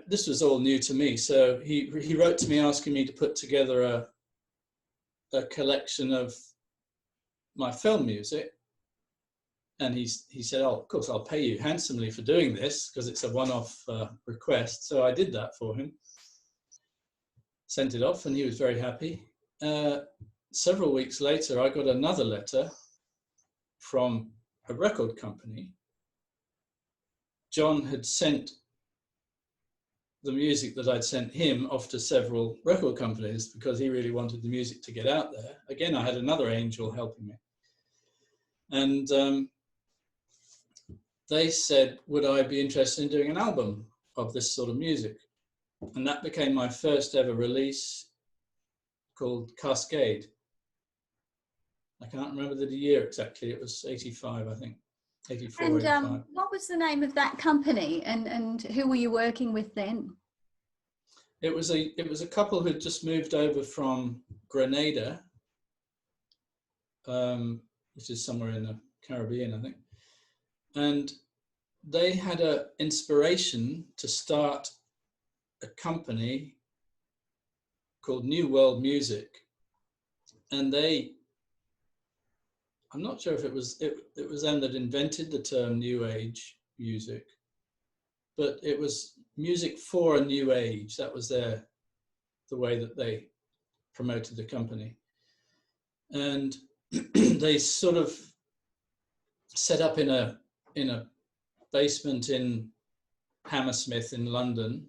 this was all new to me, so he wrote to me asking me to put together a collection of my film music. And he said, oh, of course, I'll pay you handsomely for doing this because it's a one-off request. So I did that for him, sent it off, and he was very happy. Several weeks later, I got another letter from a record company. John had sent the music that I'd sent him off to several record companies because he really wanted the music to get out there. Again, I had another angel helping me. And they said, would I be interested in doing an album of this sort of music? And that became my first ever release, called Cascade. I can't remember the year exactly. It was 85, I think. 84, And 85. what was the name of that company, and who were you working with then? It was a couple who'd just moved over from Grenada, which is somewhere in the Caribbean, I think. And they had an inspiration to start a company called New World Music. And I'm not sure if it was them that invented the term New Age music, but it was music for a new age. That was the way that they promoted the company. And they sort of set up in a basement in Hammersmith in London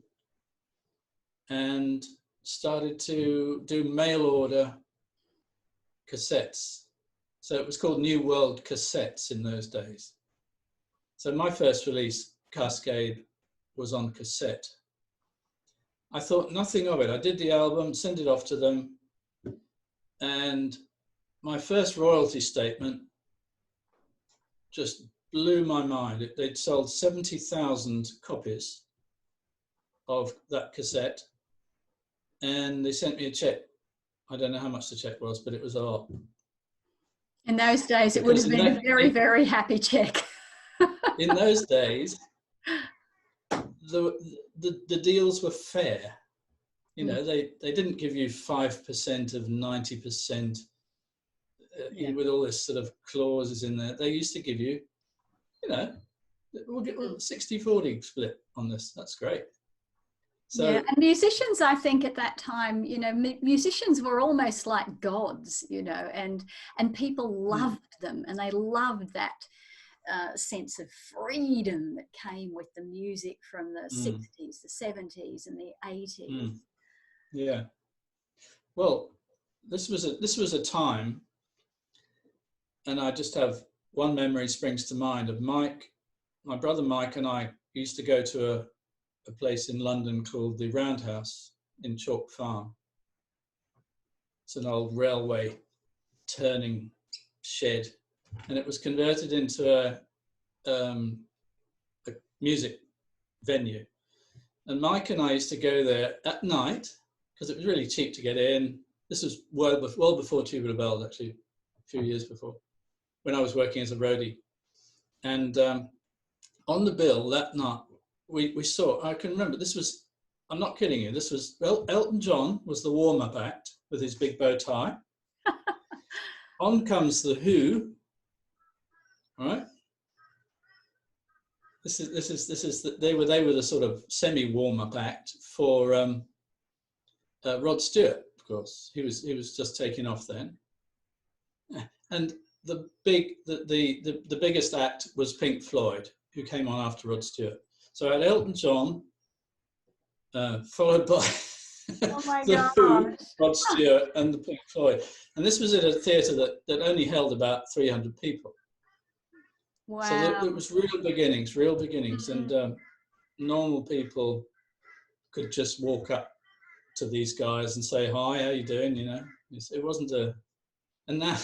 and started to do mail order cassettes. So it was called New World Cassettes in those days. So my first release, Cascade, was on cassette. I thought nothing of it. I did the album, sent it off to them, and my first royalty statement just blew my mind. They'd sold 70,000 copies of that cassette, and they sent me a check. I don't know how much the check was, but it was a lot. In those days, it would have been a very, very happy check. In those days, the deals were fair. You know, they didn't give you 5% of 90% with all this sort of clauses in there. They used to give you, you know, we'll get 60-40 split on this. That's great. So, yeah, and musicians, I think at that time, you know, musicians were almost like gods, you know, and people loved them, and they loved that sense of freedom that came with the music from the 60s, the 70s, and the 80s. Yeah. Well, this was a time, and I just have one memory springs to mind of Mike. My brother Mike and I used to go to a place in London called the Roundhouse in Chalk Farm. It's an old railway turning shed, and it was converted into a music venue. And Mike and I used to go there at night because it was really cheap to get in. This was well before Tubular Bells, actually, a few years before, when I was working as a roadie. And on the bill that night, we saw, I can remember, this was, I'm not kidding you, this was, Elton John was the warm-up act with his big bow tie. On comes The Who, all right? They were the sort of semi warm-up act for Rod Stewart, of course. He was just taking off then, and the biggest act was Pink Floyd, who came on after Rod Stewart. So I had Elton John, followed by the Who, Rod Stewart, and the Pink Floyd, and this was at a theatre that only held about 300 people. Wow. So it was real beginnings, and normal people could just walk up to these guys and say, hi, how you doing? You know, it wasn't and now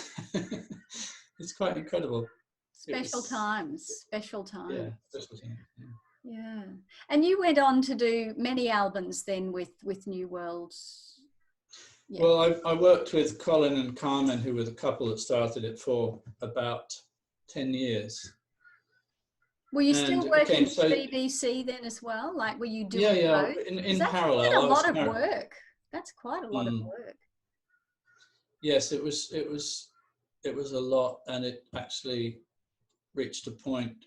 it's quite incredible. Special times. Yeah, special time. Yeah. And you went on to do many albums then with New World. Yeah. Well, I worked with Colin and Carmen, who were the couple that started it, for about 10 years. Were you still working with BBC then as well? Like, were you doing both? In parallel. Quite a lot of work. That's quite a lot of work. Yes, it was it was a lot, and it actually reached a point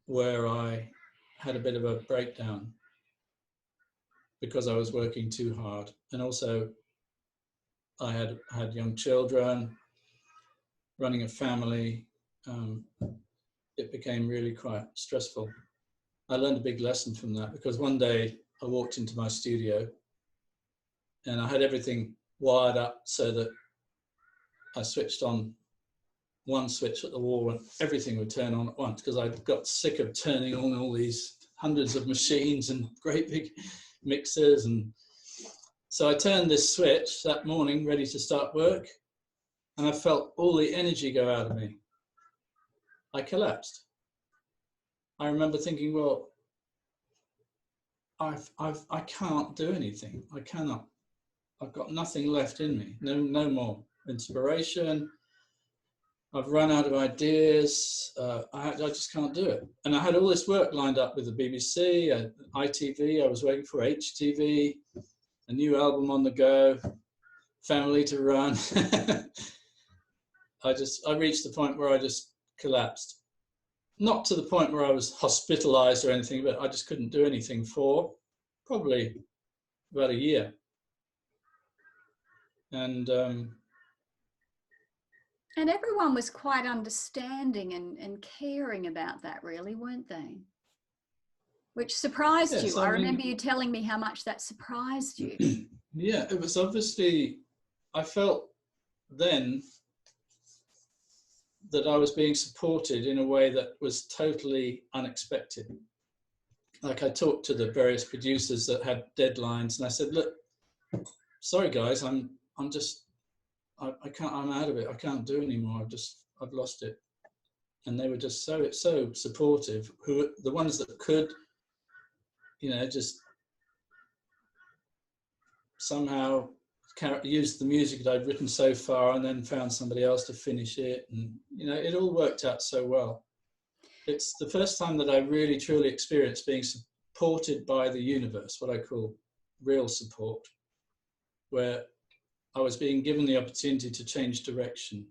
where I had a bit of a breakdown because I was working too hard. And also I had young children, running a family. It became really quite stressful. I learned a big lesson from that, because one day I walked into my studio and I had everything wired up so that I switched on one switch at the wall and everything would turn on at once, because I got sick of turning on all these hundreds of machines and great big mixers. And so I turned this switch that morning, ready to start work, and I felt all the energy go out of me. I collapsed. I remember thinking, well, I can't do anything. I cannot. I've got nothing left in me. No more inspiration. I've run out of ideas. I just can't do it. And I had all this work lined up with the BBC, ITV. I was waiting for HTV, a new album on the go, family to run. I reached the point where I just collapsed. Not to the point where I was hospitalized or anything, but I just couldn't do anything for probably about a year. And everyone was quite understanding and caring about that, really, weren't they? Which surprised yes, you. I remember you telling me how much that surprised you. Yeah, it was obviously, I felt then that I was being supported in a way that was totally unexpected. Like, I talked to the various producers that had deadlines, and I said, look, sorry guys, I can't, I'm out of it. I can't do anymore. I've lost it. And they were just so supportive. The ones that could, just somehow used the music that I'd written so far, and then found somebody else to finish it. And, it all worked out so well. It's the first time that I really, truly experienced being supported by the universe, what I call real support, where I was being given the opportunity to change direction.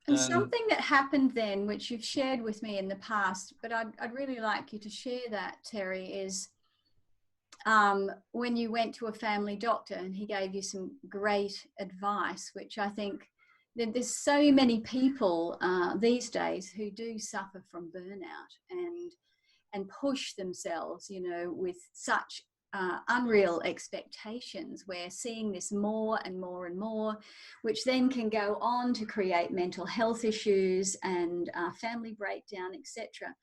And something that happened then, which you've shared with me in the past, but I'd really like you to share that, Terry, is when you went to a family doctor and he gave you some great advice, which I think that there's so many people these days who do suffer from burnout and push themselves, with such unreal expectations. We're seeing this more and more and more, which then can go on to create mental health issues and family breakdown, etc.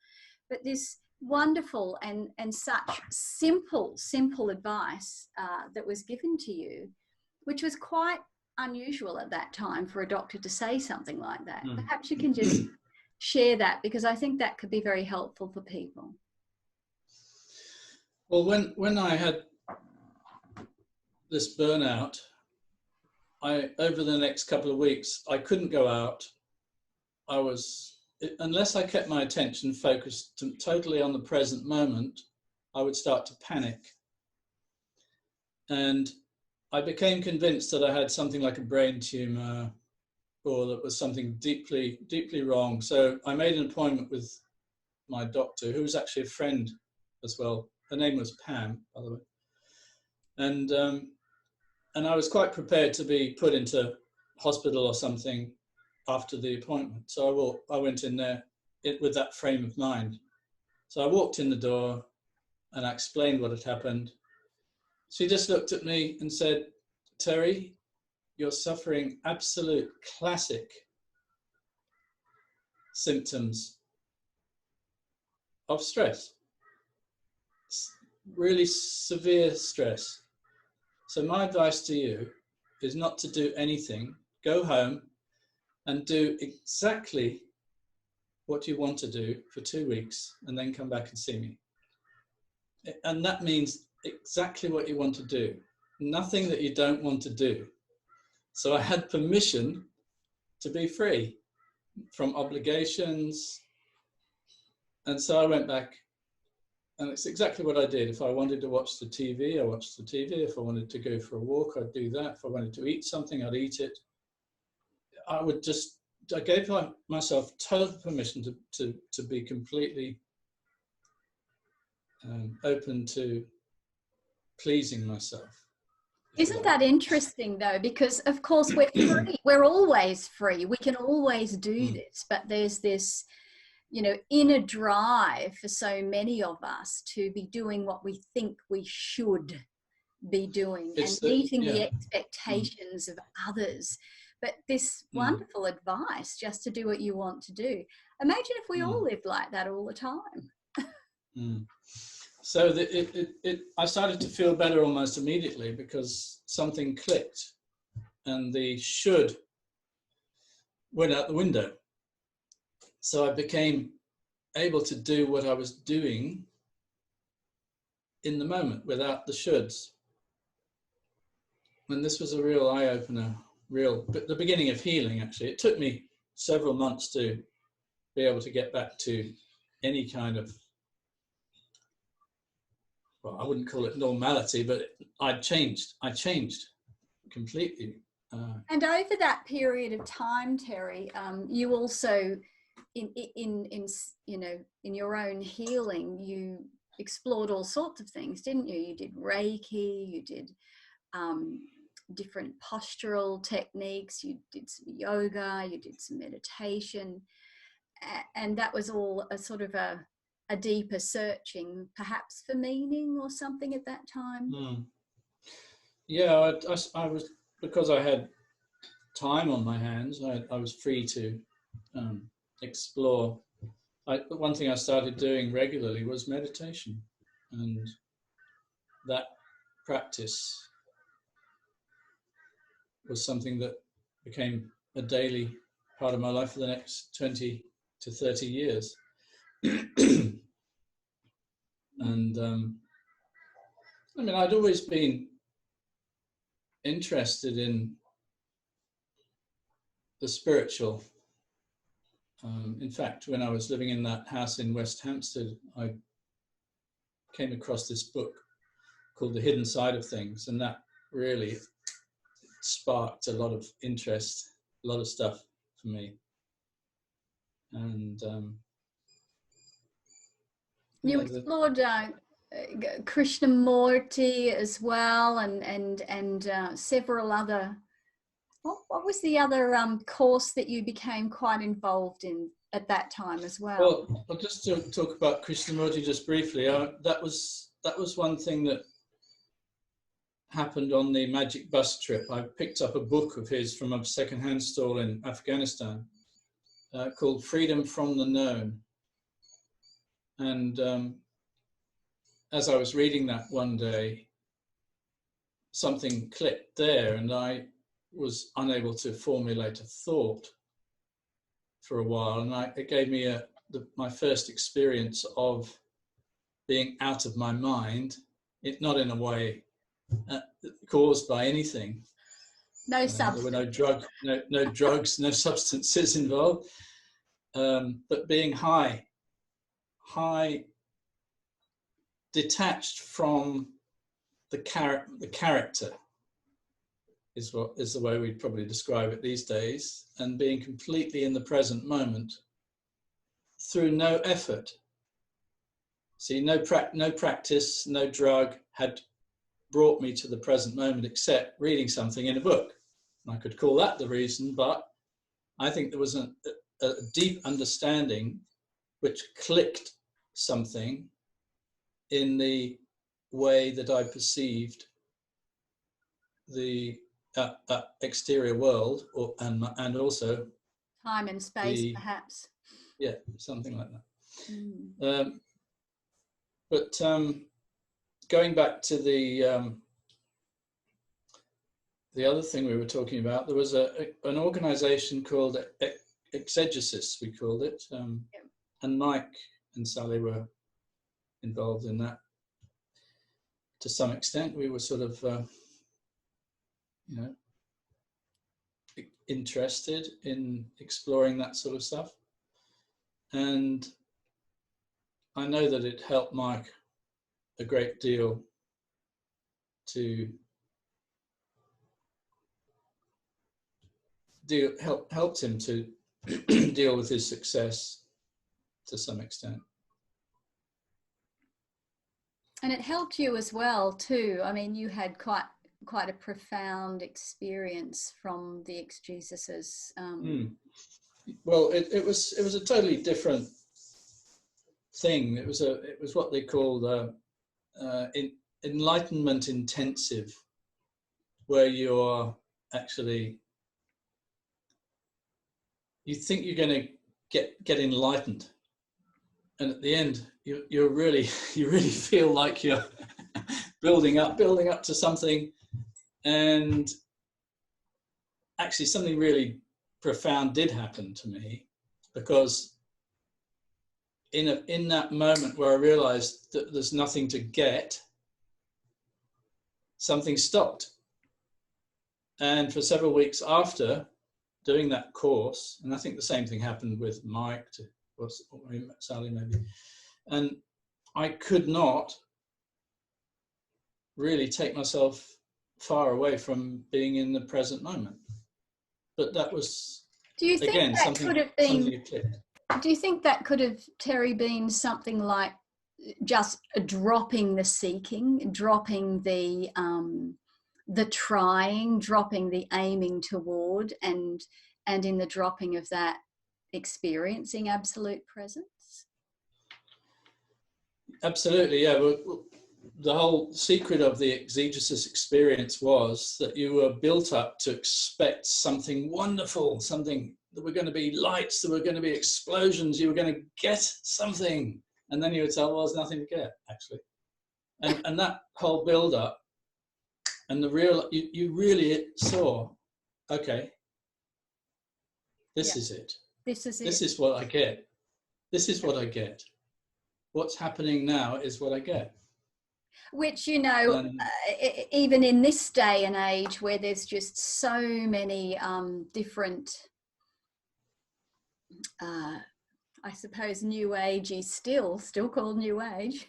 But this wonderful and such simple advice that was given to you, which was quite unusual at that time for a doctor to say something like that. Perhaps you can just share that, because I think that could be very helpful for people. Well, when I had this burnout, over the next couple of weeks, I couldn't go out. Unless I kept my attention focused totally on the present moment, I would start to panic. And I became convinced that I had something like a brain tumor, or that was something deeply, deeply wrong. So I made an appointment with my doctor, who was actually a friend as well. Her name was Pam, by the way. And I was quite prepared to be put into hospital or something after the appointment. So I went in there with that frame of mind. So I walked in the door and I explained what had happened. She just looked at me and said, Terry, you're suffering absolute classic symptoms of stress, really severe stress. So my advice to you is not to do anything. Go home and do exactly what you want to do for 2 weeks, and then come back and see me. And that means exactly what you want to do, nothing that you don't want to do. So I had permission to be free from obligations. And so I went back, and it's exactly what I did. If I wanted to watch the TV, I watched the TV. If I wanted to go for a walk, I'd do that. If I wanted to eat something, I'd eat it. I gave myself total permission to be completely open to pleasing myself. Isn't that interesting though? Because of course we're free. We're always free. We can always do this, but there's this, inner drive for so many of us to be doing what we think we should be doing and meeting the expectations of others. But this wonderful advice just to do what you want to do. Imagine if we all lived like that all the time. So I started to feel better almost immediately because something clicked and the should went out the window. So I became able to do what I was doing in the moment without the shoulds. And this was a real eye-opener, the beginning of healing, actually. It took me several months to be able to get back to any kind of, well, I wouldn't call it normality, but I changed completely. And over that period of time, Terry, you also, in your own healing, you explored all sorts of things, didn't you? You did Reiki, you did different postural techniques, you did some yoga, you did some meditation, and that was all a sort of a deeper searching, perhaps for meaning or something at that time. Yeah, I was, because I had time on my hands, I was free to explore. One thing I started doing regularly was meditation, and that practice was something that became a daily part of my life for the next 20 to 30 years. And I mean, I'd always been interested in the spiritual. In fact, when I was living in that house in West Hampstead, I came across this book called The Hidden Side of Things, and that really sparked a lot of interest, a lot of stuff for me. And you explored Krishnamurti as well, and several other. What was the other course that you became quite involved in at that time as well? Well, I'll just talk about Krishnamurti just briefly. That was one thing that happened on the Magic Bus trip. I picked up a book of his from a second-hand stall in Afghanistan called Freedom from the Known. And as I was reading that one day, something clicked there, and I was unable to formulate a thought for a while. And it gave me my first experience of being out of my mind, not in a way caused by anything. No substance. There were no drugs, no substances involved, but being high, detached from the character is the way we'd probably describe it these days, and being completely in the present moment through no effort. See, no practice, no drug had brought me to the present moment except reading something in a book. And I could call that the reason, but I think there was a deep understanding which clicked something in the way that I perceived the exterior world, and also time and space, perhaps. Yeah, something like that. But going back to the other thing we were talking about, there was an organization called Exegesis, we called it, and Mike and Sally were involved in that to some extent. We were sort of interested in exploring that sort of stuff, and I know that it helped Mike a great deal to helped him to deal with his success to some extent. And it helped you as well too. I mean, you had quite a profound experience from the exegesis. Well, it was a totally different thing. It was what they call enlightenment intensive, where you're actually, you think you're going to get enlightened, and at the end you really feel like you're building up to something, and actually something really profound did happen to me, because in that moment where I realized that there's nothing to get, something stopped. And for several weeks after doing that course, and I think the same thing happened with Mike, or Sally maybe, and I could not really take myself far away from being in the present moment. But that was, do you think again, that something could have been, that clicked. do you think that could have, Terry, been something like just dropping the seeking, dropping the trying, dropping the aiming toward, and in the dropping of that, experiencing absolute presence? Absolutely, yeah. Well, the whole secret of the exegesis experience was that you were built up to expect something wonderful, something that were going to be lights, there were going to be explosions, you were going to get something, and then you would say, well, there's nothing to get, actually. And that whole build up, and the real, you really saw, okay, this is it. This is it. This is what I get. This is what I get. What's happening now is what I get. Which, you know, even in this day and age where there's just so many different, I suppose New Age is still called New Age,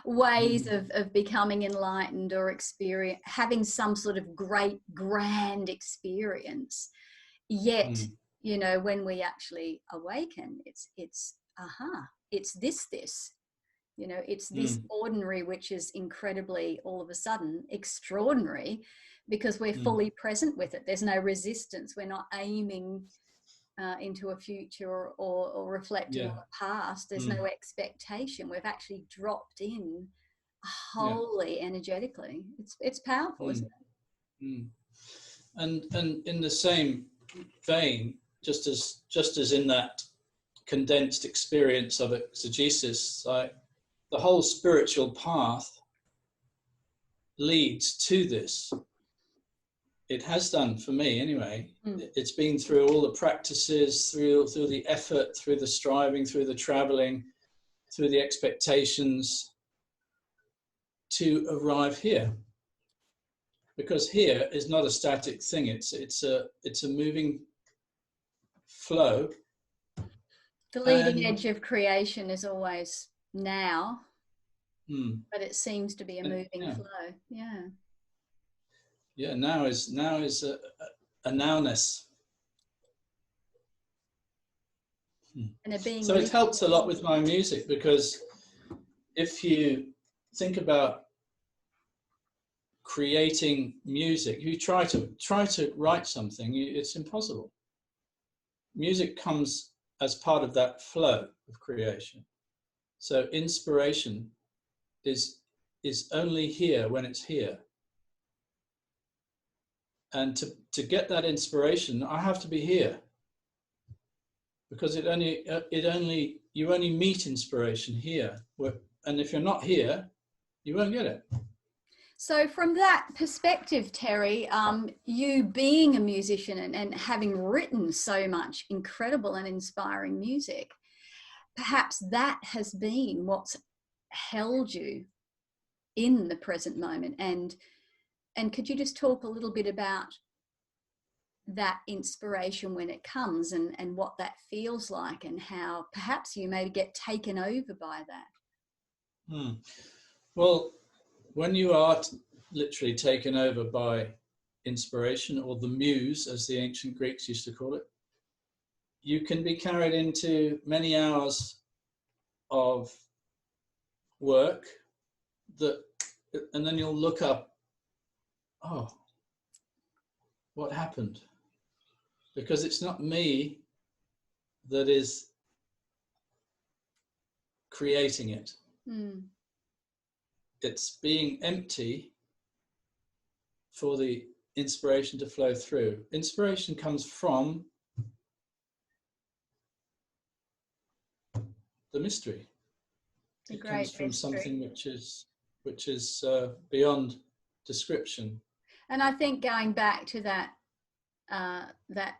ways of becoming enlightened or experience, having some sort of great, grand experience. Yet, you know, when we actually awaken, it's this. You know, it's this ordinary, which is incredibly, all of a sudden, extraordinary, because we're fully present with it. There's no resistance. We're not aiming into a future or reflecting on the past. There's no expectation. We've actually dropped in wholly energetically. It's powerful, isn't it? And in the same vein, just as in that condensed experience of exegesis, the whole spiritual path leads to this. It has done for me anyway. It's been through all the practices, through the effort, through the striving, through the traveling, through the expectations to arrive here. Because here is not a static thing. It's a moving flow. The leading edge of creation is always now, but it seems to be a moving flow. Yeah, now is a nowness. And being so it helps a lot with my music, because if you think about creating music, you try to write something, it's impossible. Music comes as part of that flow of creation. So inspiration is only here when it's here. And to get that inspiration, I have to be here, because you only meet inspiration here. And if you're not here, you won't get it. So from that perspective, Terry, you being a musician and having written so much incredible and inspiring music, perhaps that has been what's held you in the present moment. And could you just talk a little bit about that inspiration when it comes, and what that feels like, and how perhaps you maybe get taken over by that? Well, when you are literally taken over by inspiration, or the muse, as the ancient Greeks used to call it, you can be carried into many hours of work and then you'll look up, oh, what happened? Because it's not me that is creating it. It's being empty for the inspiration to flow through. Inspiration comes from the mystery. It comes from something which is beyond description. And I think going back to that that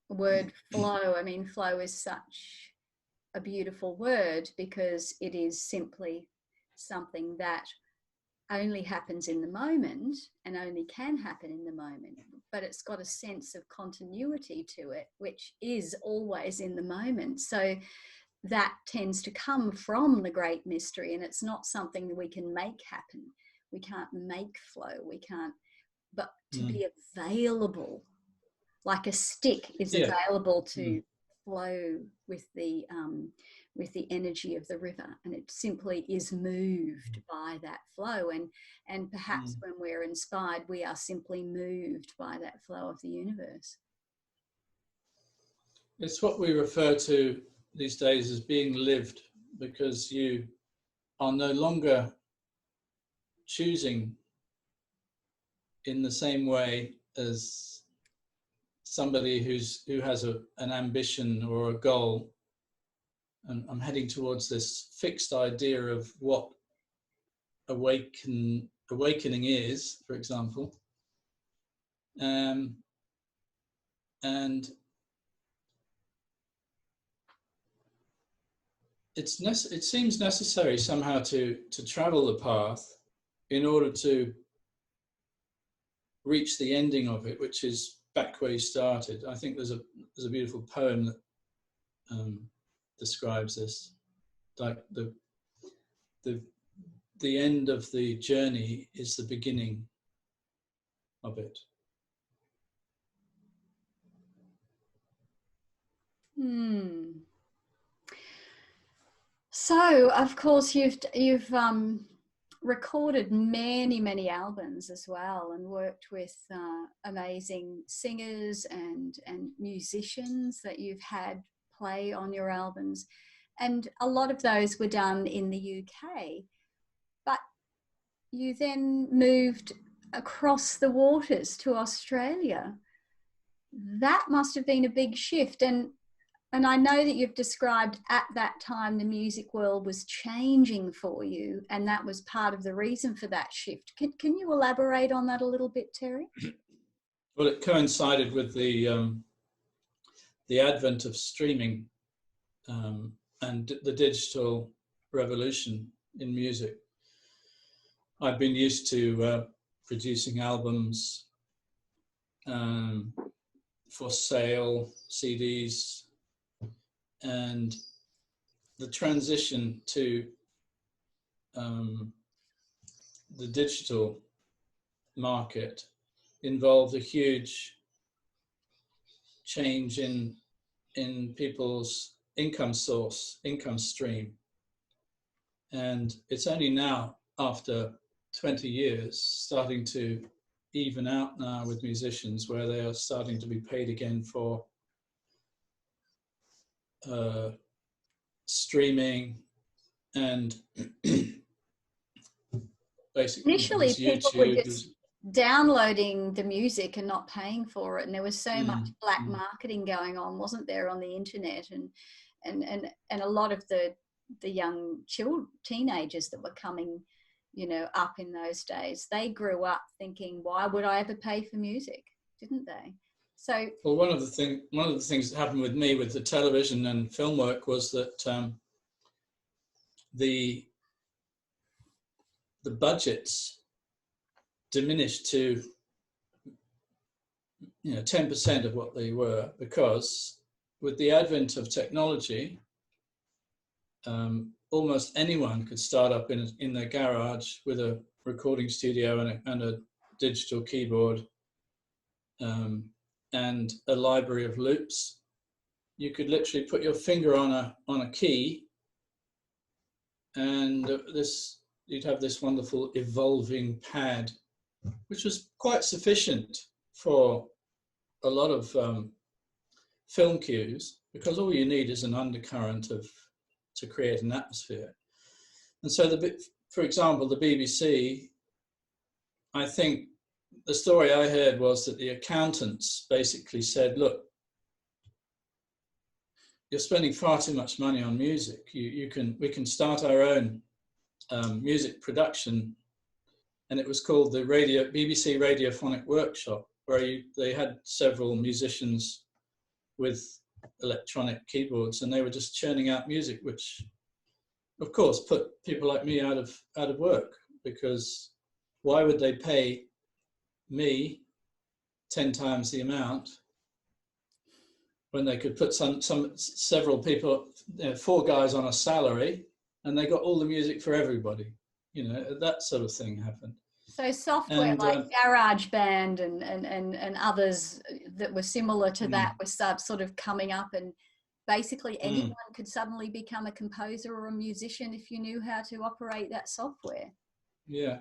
word flow, I mean, flow is such a beautiful word because it is simply something that only happens in the moment and only can happen in the moment, but it's got a sense of continuity to it, which is always in the moment. So that tends to come from the great mystery, and it's not something that we can make happen. We can't make flow, we can't, but to be available, like a stick is available to flow with the energy of the river, and it simply is moved by that flow, and perhaps when we're inspired, we are simply moved by that flow of the universe. It's what we refer to these days as being lived, because you are no longer choosing in the same way as somebody who has an ambition or a goal, and I'm heading towards this fixed idea of what awakening is, for example, and it seems necessary somehow to travel the path in order to reach the ending of it, which is back where you started. I think there's a beautiful poem that describes this, like the end of the journey is the beginning of it. So, of course, you've recorded many albums as well, and worked with amazing singers and musicians that you've had play on your albums, and a lot of those were done in the UK. But you then moved across the waters to Australia. That must have been a big shift, and I know that you've described at that time the music world was changing for you, and that was part of the reason for that shift. Can you elaborate on that a little bit, Terry? Well, it coincided with the advent of streaming and the digital revolution in music. I've been used to producing albums for sale, CDs, and the transition to the digital market involved a huge change in people's income stream. And it's only now, after 20 years, starting to even out now with musicians, where they are starting to be paid again for streaming and basically initially people were just downloading the music and not paying for it, and there was so much black marketing going on, wasn't there, on the internet, and a lot of the young teenagers that were coming, you know, up in those days, they grew up thinking, why would I ever pay for music, didn't they? So, well, one of the things that happened with me with the television and film work was that the budgets diminished to 10% of what they were, because with the advent of technology, almost anyone could start up in their garage with a recording studio and a digital keyboard and a library of loops. You could literally put your finger on a key, and you'd have this wonderful evolving pad, which was quite sufficient for a lot of film cues, because all you need is an undercurrent to create an atmosphere. And so, for example, the BBC, I think the story I heard was that the accountants basically said, look, you're spending far too much money on music. We can start our own music production. And it was called the BBC Radiophonic Workshop, where they had several musicians with electronic keyboards, and they were just churning out music, which of course put people like me out of work, because why would they pay me 10 times the amount when they could put several people, 4 guys on a salary, and they got all the music for everybody? That sort of thing happened. So software like GarageBand and others that were similar to that was sort of coming up, and basically anyone could suddenly become a composer or a musician if you knew how to operate that software. Yeah.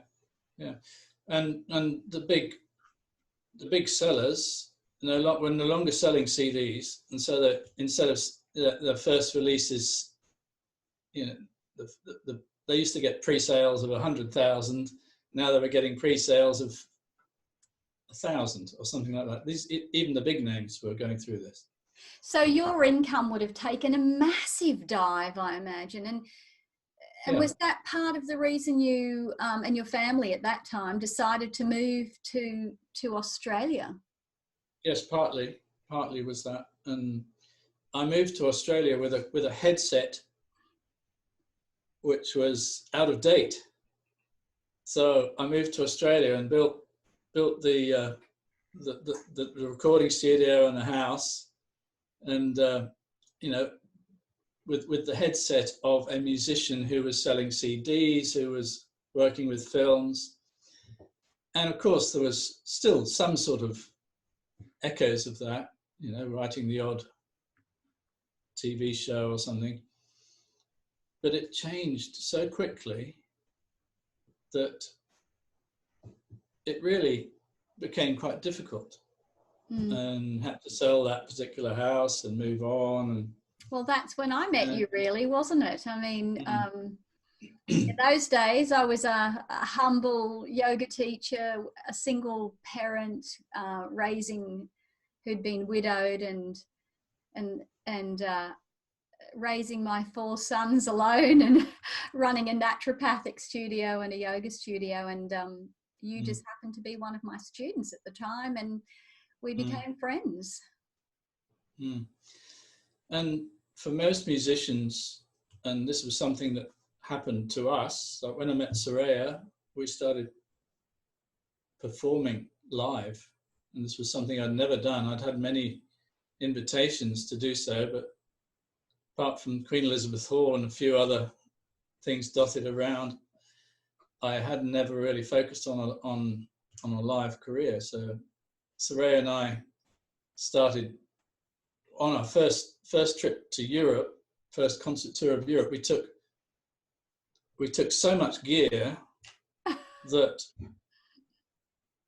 And the big sellers, were no longer selling CDs, and so that instead of the first releases, they used to get pre-sales of 100,000. Now they were getting pre-sales of 1,000 or something like that. Even the big names were going through this. So your income would have taken a massive dive, I imagine. And was that part of the reason you and your family at that time decided to move to Australia? Yes, partly was that. And I moved to Australia with a headset which was out of date. So I moved to Australia and built the recording studio and the house, and with the headset of a musician who was selling CDs, who was working with films, and of course there was still some sort of echoes of that, writing the odd TV show or something, but it changed so quickly that it really became quite difficult, and had to sell that particular house and move on. And well, that's when I met you, really, wasn't it? I mean, in those days, I was a humble yoga teacher, a single parent, who'd been widowed and raising my 4 sons alone, and running a naturopathic studio and a yoga studio. And you just happened to be one of my students at the time, and we became friends. And for most musicians, and this was something that happened to us, like when I met Soraya, we started performing live, and this was something I'd never done. I'd had many invitations to do so, but apart from Queen Elizabeth Hall and a few other things dotted around, I had never really focused on a live career. So Soraya and I started on our first trip to Europe, first concert tour of Europe. We took so much gear that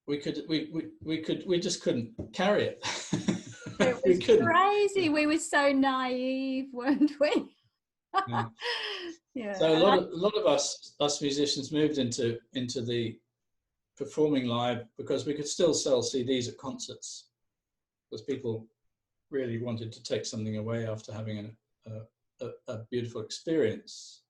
we just couldn't carry it. It was crazy. We were so naive, weren't we? Yeah. So a lot of us musicians moved into the performing live because we could still sell CDs at concerts, because people really wanted to take something away after having a beautiful experience.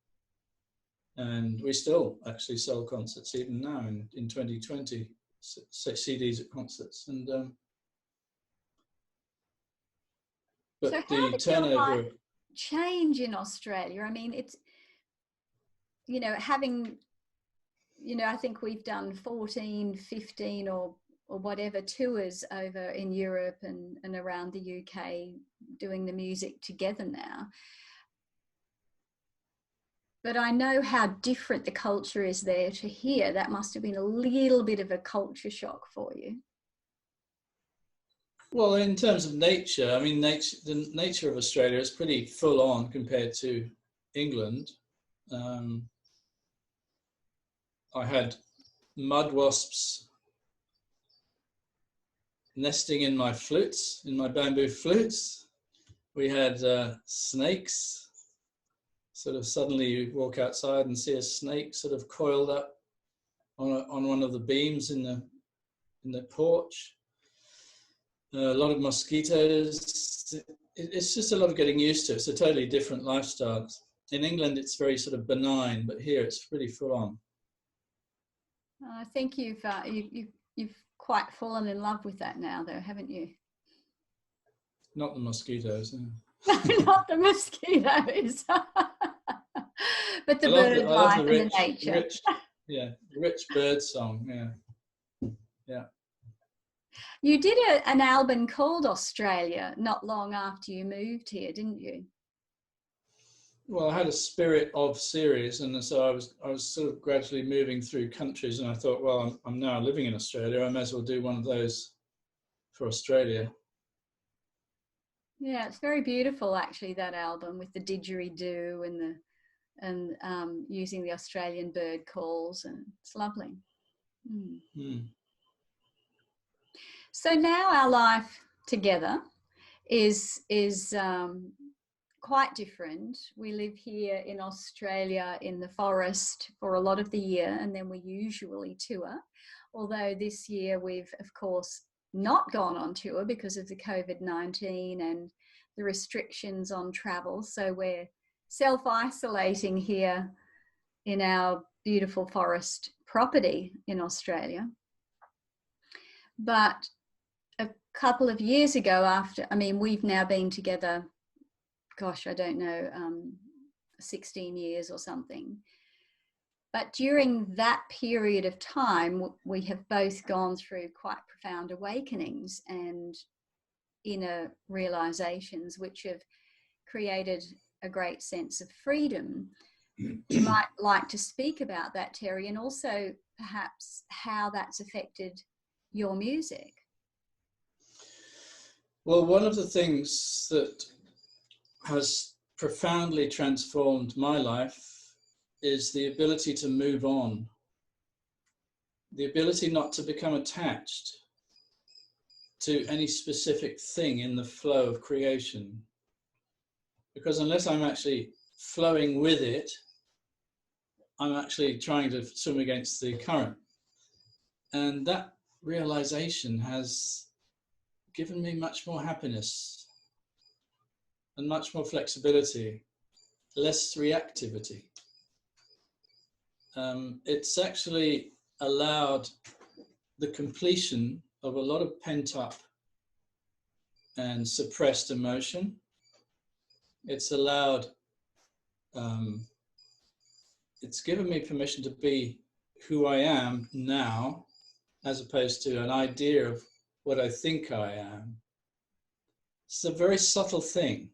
And we still actually sell concerts even now in 2020, CDs at concerts. And but so how the did turnover your life change in Australia? I mean, it's, having, I think we've done 14, 15 or whatever tours over in Europe and around the UK doing the music together now. But I know how different the culture is there to here. That must have been a little bit of a culture shock for you. Well, in terms of nature, I mean, the nature of Australia is pretty full on compared to England. Um, I had mud wasps nesting in my flutes, in my bamboo flutes. We had snakes. Sort of suddenly you walk outside and see a snake sort of coiled up on one of the beams in the porch. A lot of mosquitoes. It's just a lot of getting used to. It's a totally different lifestyle. In England, it's very sort of benign, but here it's pretty full on. I think you've quite fallen in love with that now, though, haven't you? Not the mosquitoes. No. Not the mosquitoes, but the bird life and the nature. Rich bird song. Yeah. You did an album called Australia not long after you moved here, didn't you? Well, I had a spirit of series, and so I was sort of gradually moving through countries, and I thought, well, I'm now living in Australia. I may as well do one of those for Australia. Yeah, it's very beautiful, actually, that album with the didgeridoo and using the Australian bird calls, and it's lovely. So now our life together is quite different. We live here in Australia in the forest for a lot of the year, and then we usually tour. Although this year we've, of course, not gone on tour because of the COVID-19 and the restrictions on travel. So we're self-isolating here in our beautiful forest property in Australia. But a couple of years ago, we've now been together, gosh, I don't know, 16 years or something. But during that period of time, we have both gone through quite profound awakenings and inner realizations, which have created a great sense of freedom. You might like to speak about that, Terry, and also perhaps how that's affected your music. Well, one of the things that has profoundly transformed my life is the ability to move on, the ability not to become attached to any specific thing in the flow of creation. Because unless I'm actually flowing with it, I'm actually trying to swim against the current. And that realization has given me much more happiness and much more flexibility, less reactivity. It's actually allowed the completion of a lot of pent up and suppressed emotion. It's allowed, it's given me permission to be who I am now, as opposed to an idea of what I think I am. It's a very subtle thing.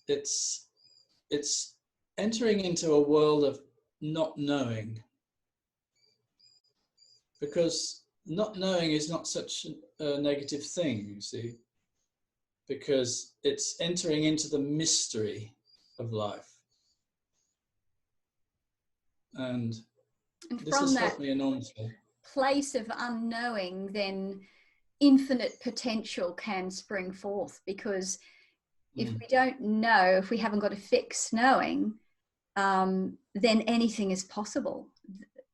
It's entering into a world of not knowing, because not knowing is not such a negative thing, you see, because it's entering into the mystery of life. And this has helped me enormously. Place of unknowing, then infinite potential can spring forth, because if we don't know, if we haven't got a fixed knowing, then anything is possible.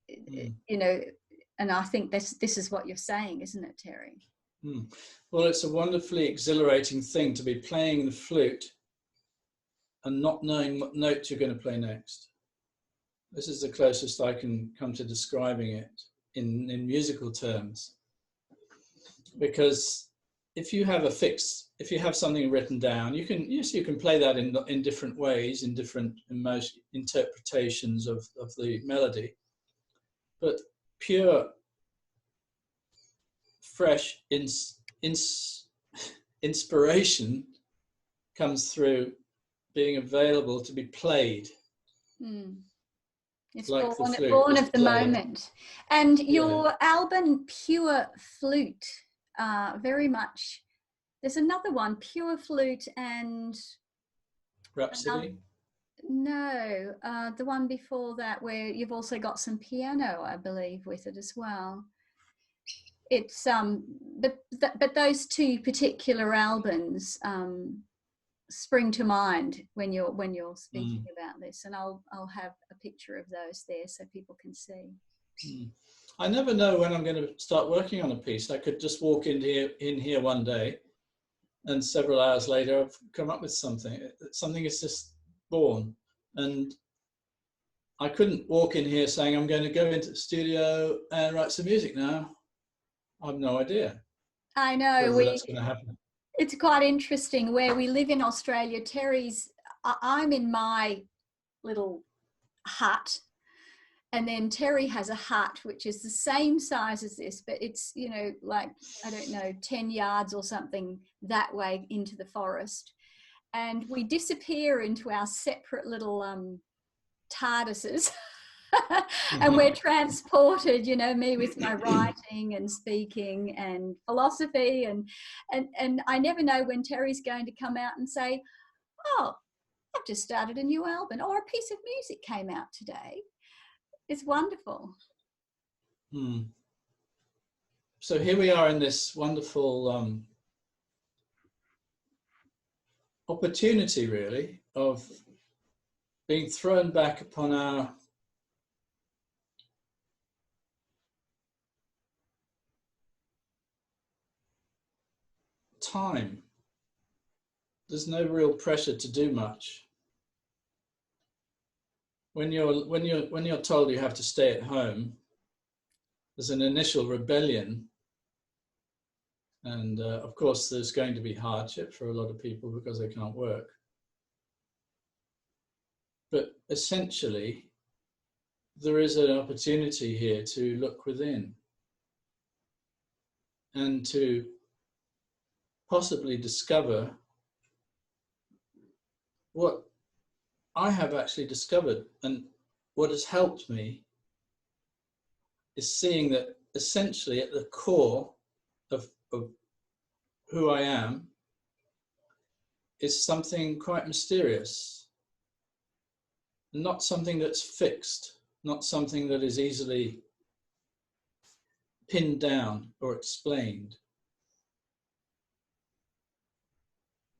You know, and I think this is what you're saying, isn't it, Terry? Well, it's a wonderfully exhilarating thing to be playing the flute and not knowing what note you're going to play next. This is the closest I can come to describing it in musical terms. Because if you have if you have something written down, you can play that in different ways, in different interpretations of the melody. But pure, fresh inspiration comes through being available to be played. It's like born of the moment. And your album, Pure Flute, very much. There's another one, pure flute, and Rhapsody. No, the one before that, where you've also got some piano, I believe, with it as well. It's but those two particular albums spring to mind when you're speaking about this, and I'll have a picture of those there so people can see. I never know when I'm going to start working on a piece. I could just walk in here one day, and several hours later I've come up with something. Something is just born, and I couldn't walk in here saying I'm going to go into the studio and write some music now. I've no idea. I know whether that's going to happen. It's quite interesting where we live in Australia. I'm in my little hut, and then Teri has a hut which is the same size as this, but it's, you know, like, I don't know, 10 yards or something that way into the forest. And we disappear into our separate little TARDISes. And we're transported, you know, me with my writing and speaking and philosophy, and I never know when Teri's going to come out and say, oh, I've just started a new album, or a piece of music came out today. It's wonderful. So here we are in this wonderful opportunity, really, of being thrown back upon our time. There's no real pressure to do much. When you're told you have to stay at home, there's an initial rebellion, and of course there's going to be hardship for a lot of people because they can't work. But essentially, there is an opportunity here to look within and to possibly discover what I have actually discovered. And what has helped me is seeing that essentially at the core of who I am is something quite mysterious, not something that's fixed, not something that is easily pinned down or explained.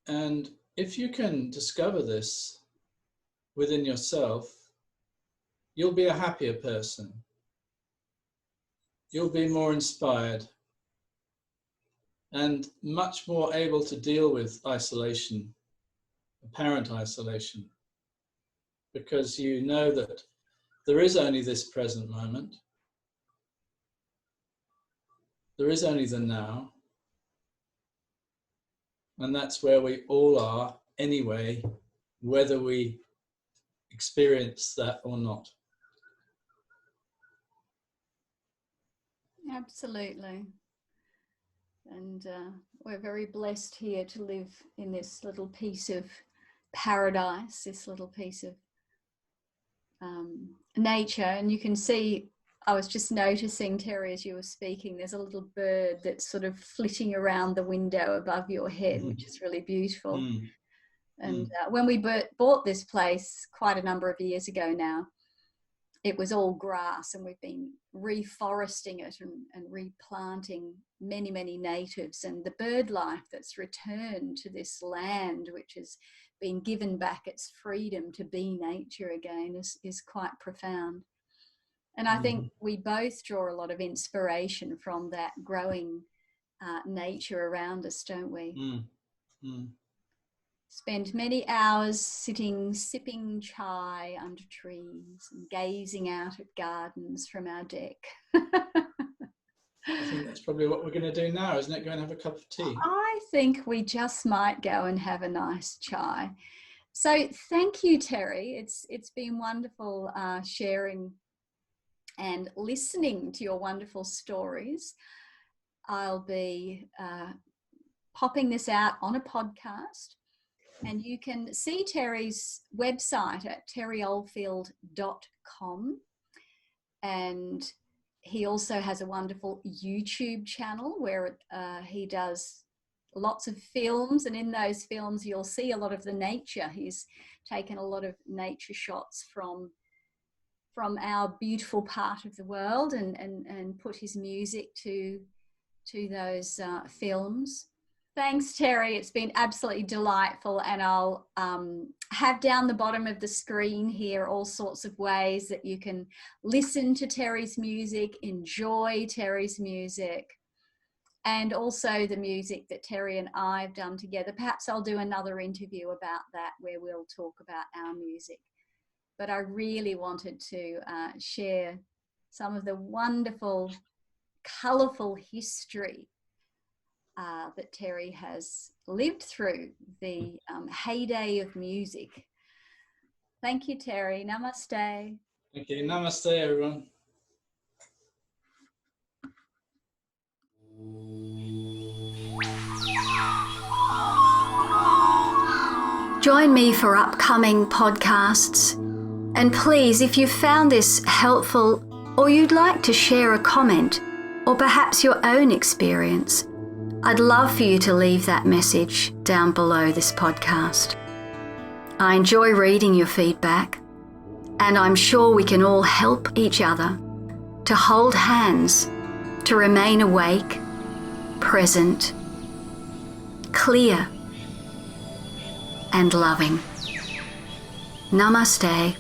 And if you can discover this within yourself, you'll be a happier person. You'll be more inspired and much more able to deal with isolation, apparent isolation, because you know that there is only this present moment. There is only the now. And that's where we all are anyway, whether we experience that or not. Absolutely. And we're very blessed here to live in this little piece of paradise, this little piece of nature. And you can see, I was just noticing, Teri, as you were speaking, there's a little bird that's sort of flitting around the window above your head, which is really beautiful. And when we bought this place quite a number of years ago now, it was all grass, and we've been reforesting it and replanting many, many natives, and the bird life that's returned to this land, which has been given back its freedom to be nature again, is quite profound. And I think we both draw a lot of inspiration from that growing nature around us, don't we? Spend many hours sitting, sipping chai under trees and gazing out at gardens from our deck. I think that's probably what we're going to do now, isn't it? Go and have a cup of tea. I think we just might go and have a nice chai. So thank you, Teri. It's been wonderful sharing and listening to your wonderful stories. I'll be popping this out on a podcast. And you can see Teri's website at terryoldfield.com. And he also has a wonderful YouTube channel where he does lots of films, and in those films you'll see a lot of the nature. He's taken a lot of nature shots from our beautiful part of the world and put his music to those films. Thanks, Terry. It's been absolutely delightful, and I'll have down the bottom of the screen here all sorts of ways that you can listen to Terry's music, enjoy Terry's music, and also the music that Terry and I have done together. Perhaps I'll do another interview about that where we'll talk about our music. But I really wanted to share some of the wonderful, colourful history that Terry has lived through, the heyday of music. Thank you, Terry. Namaste. Thank you. Namaste, everyone. Join me for upcoming podcasts. And please, if you found this helpful or you'd like to share a comment or perhaps your own experience, I'd love for you to leave that message down below this podcast. I enjoy reading your feedback, and I'm sure we can all help each other to hold hands, to remain awake, present, clear, and loving. Namaste.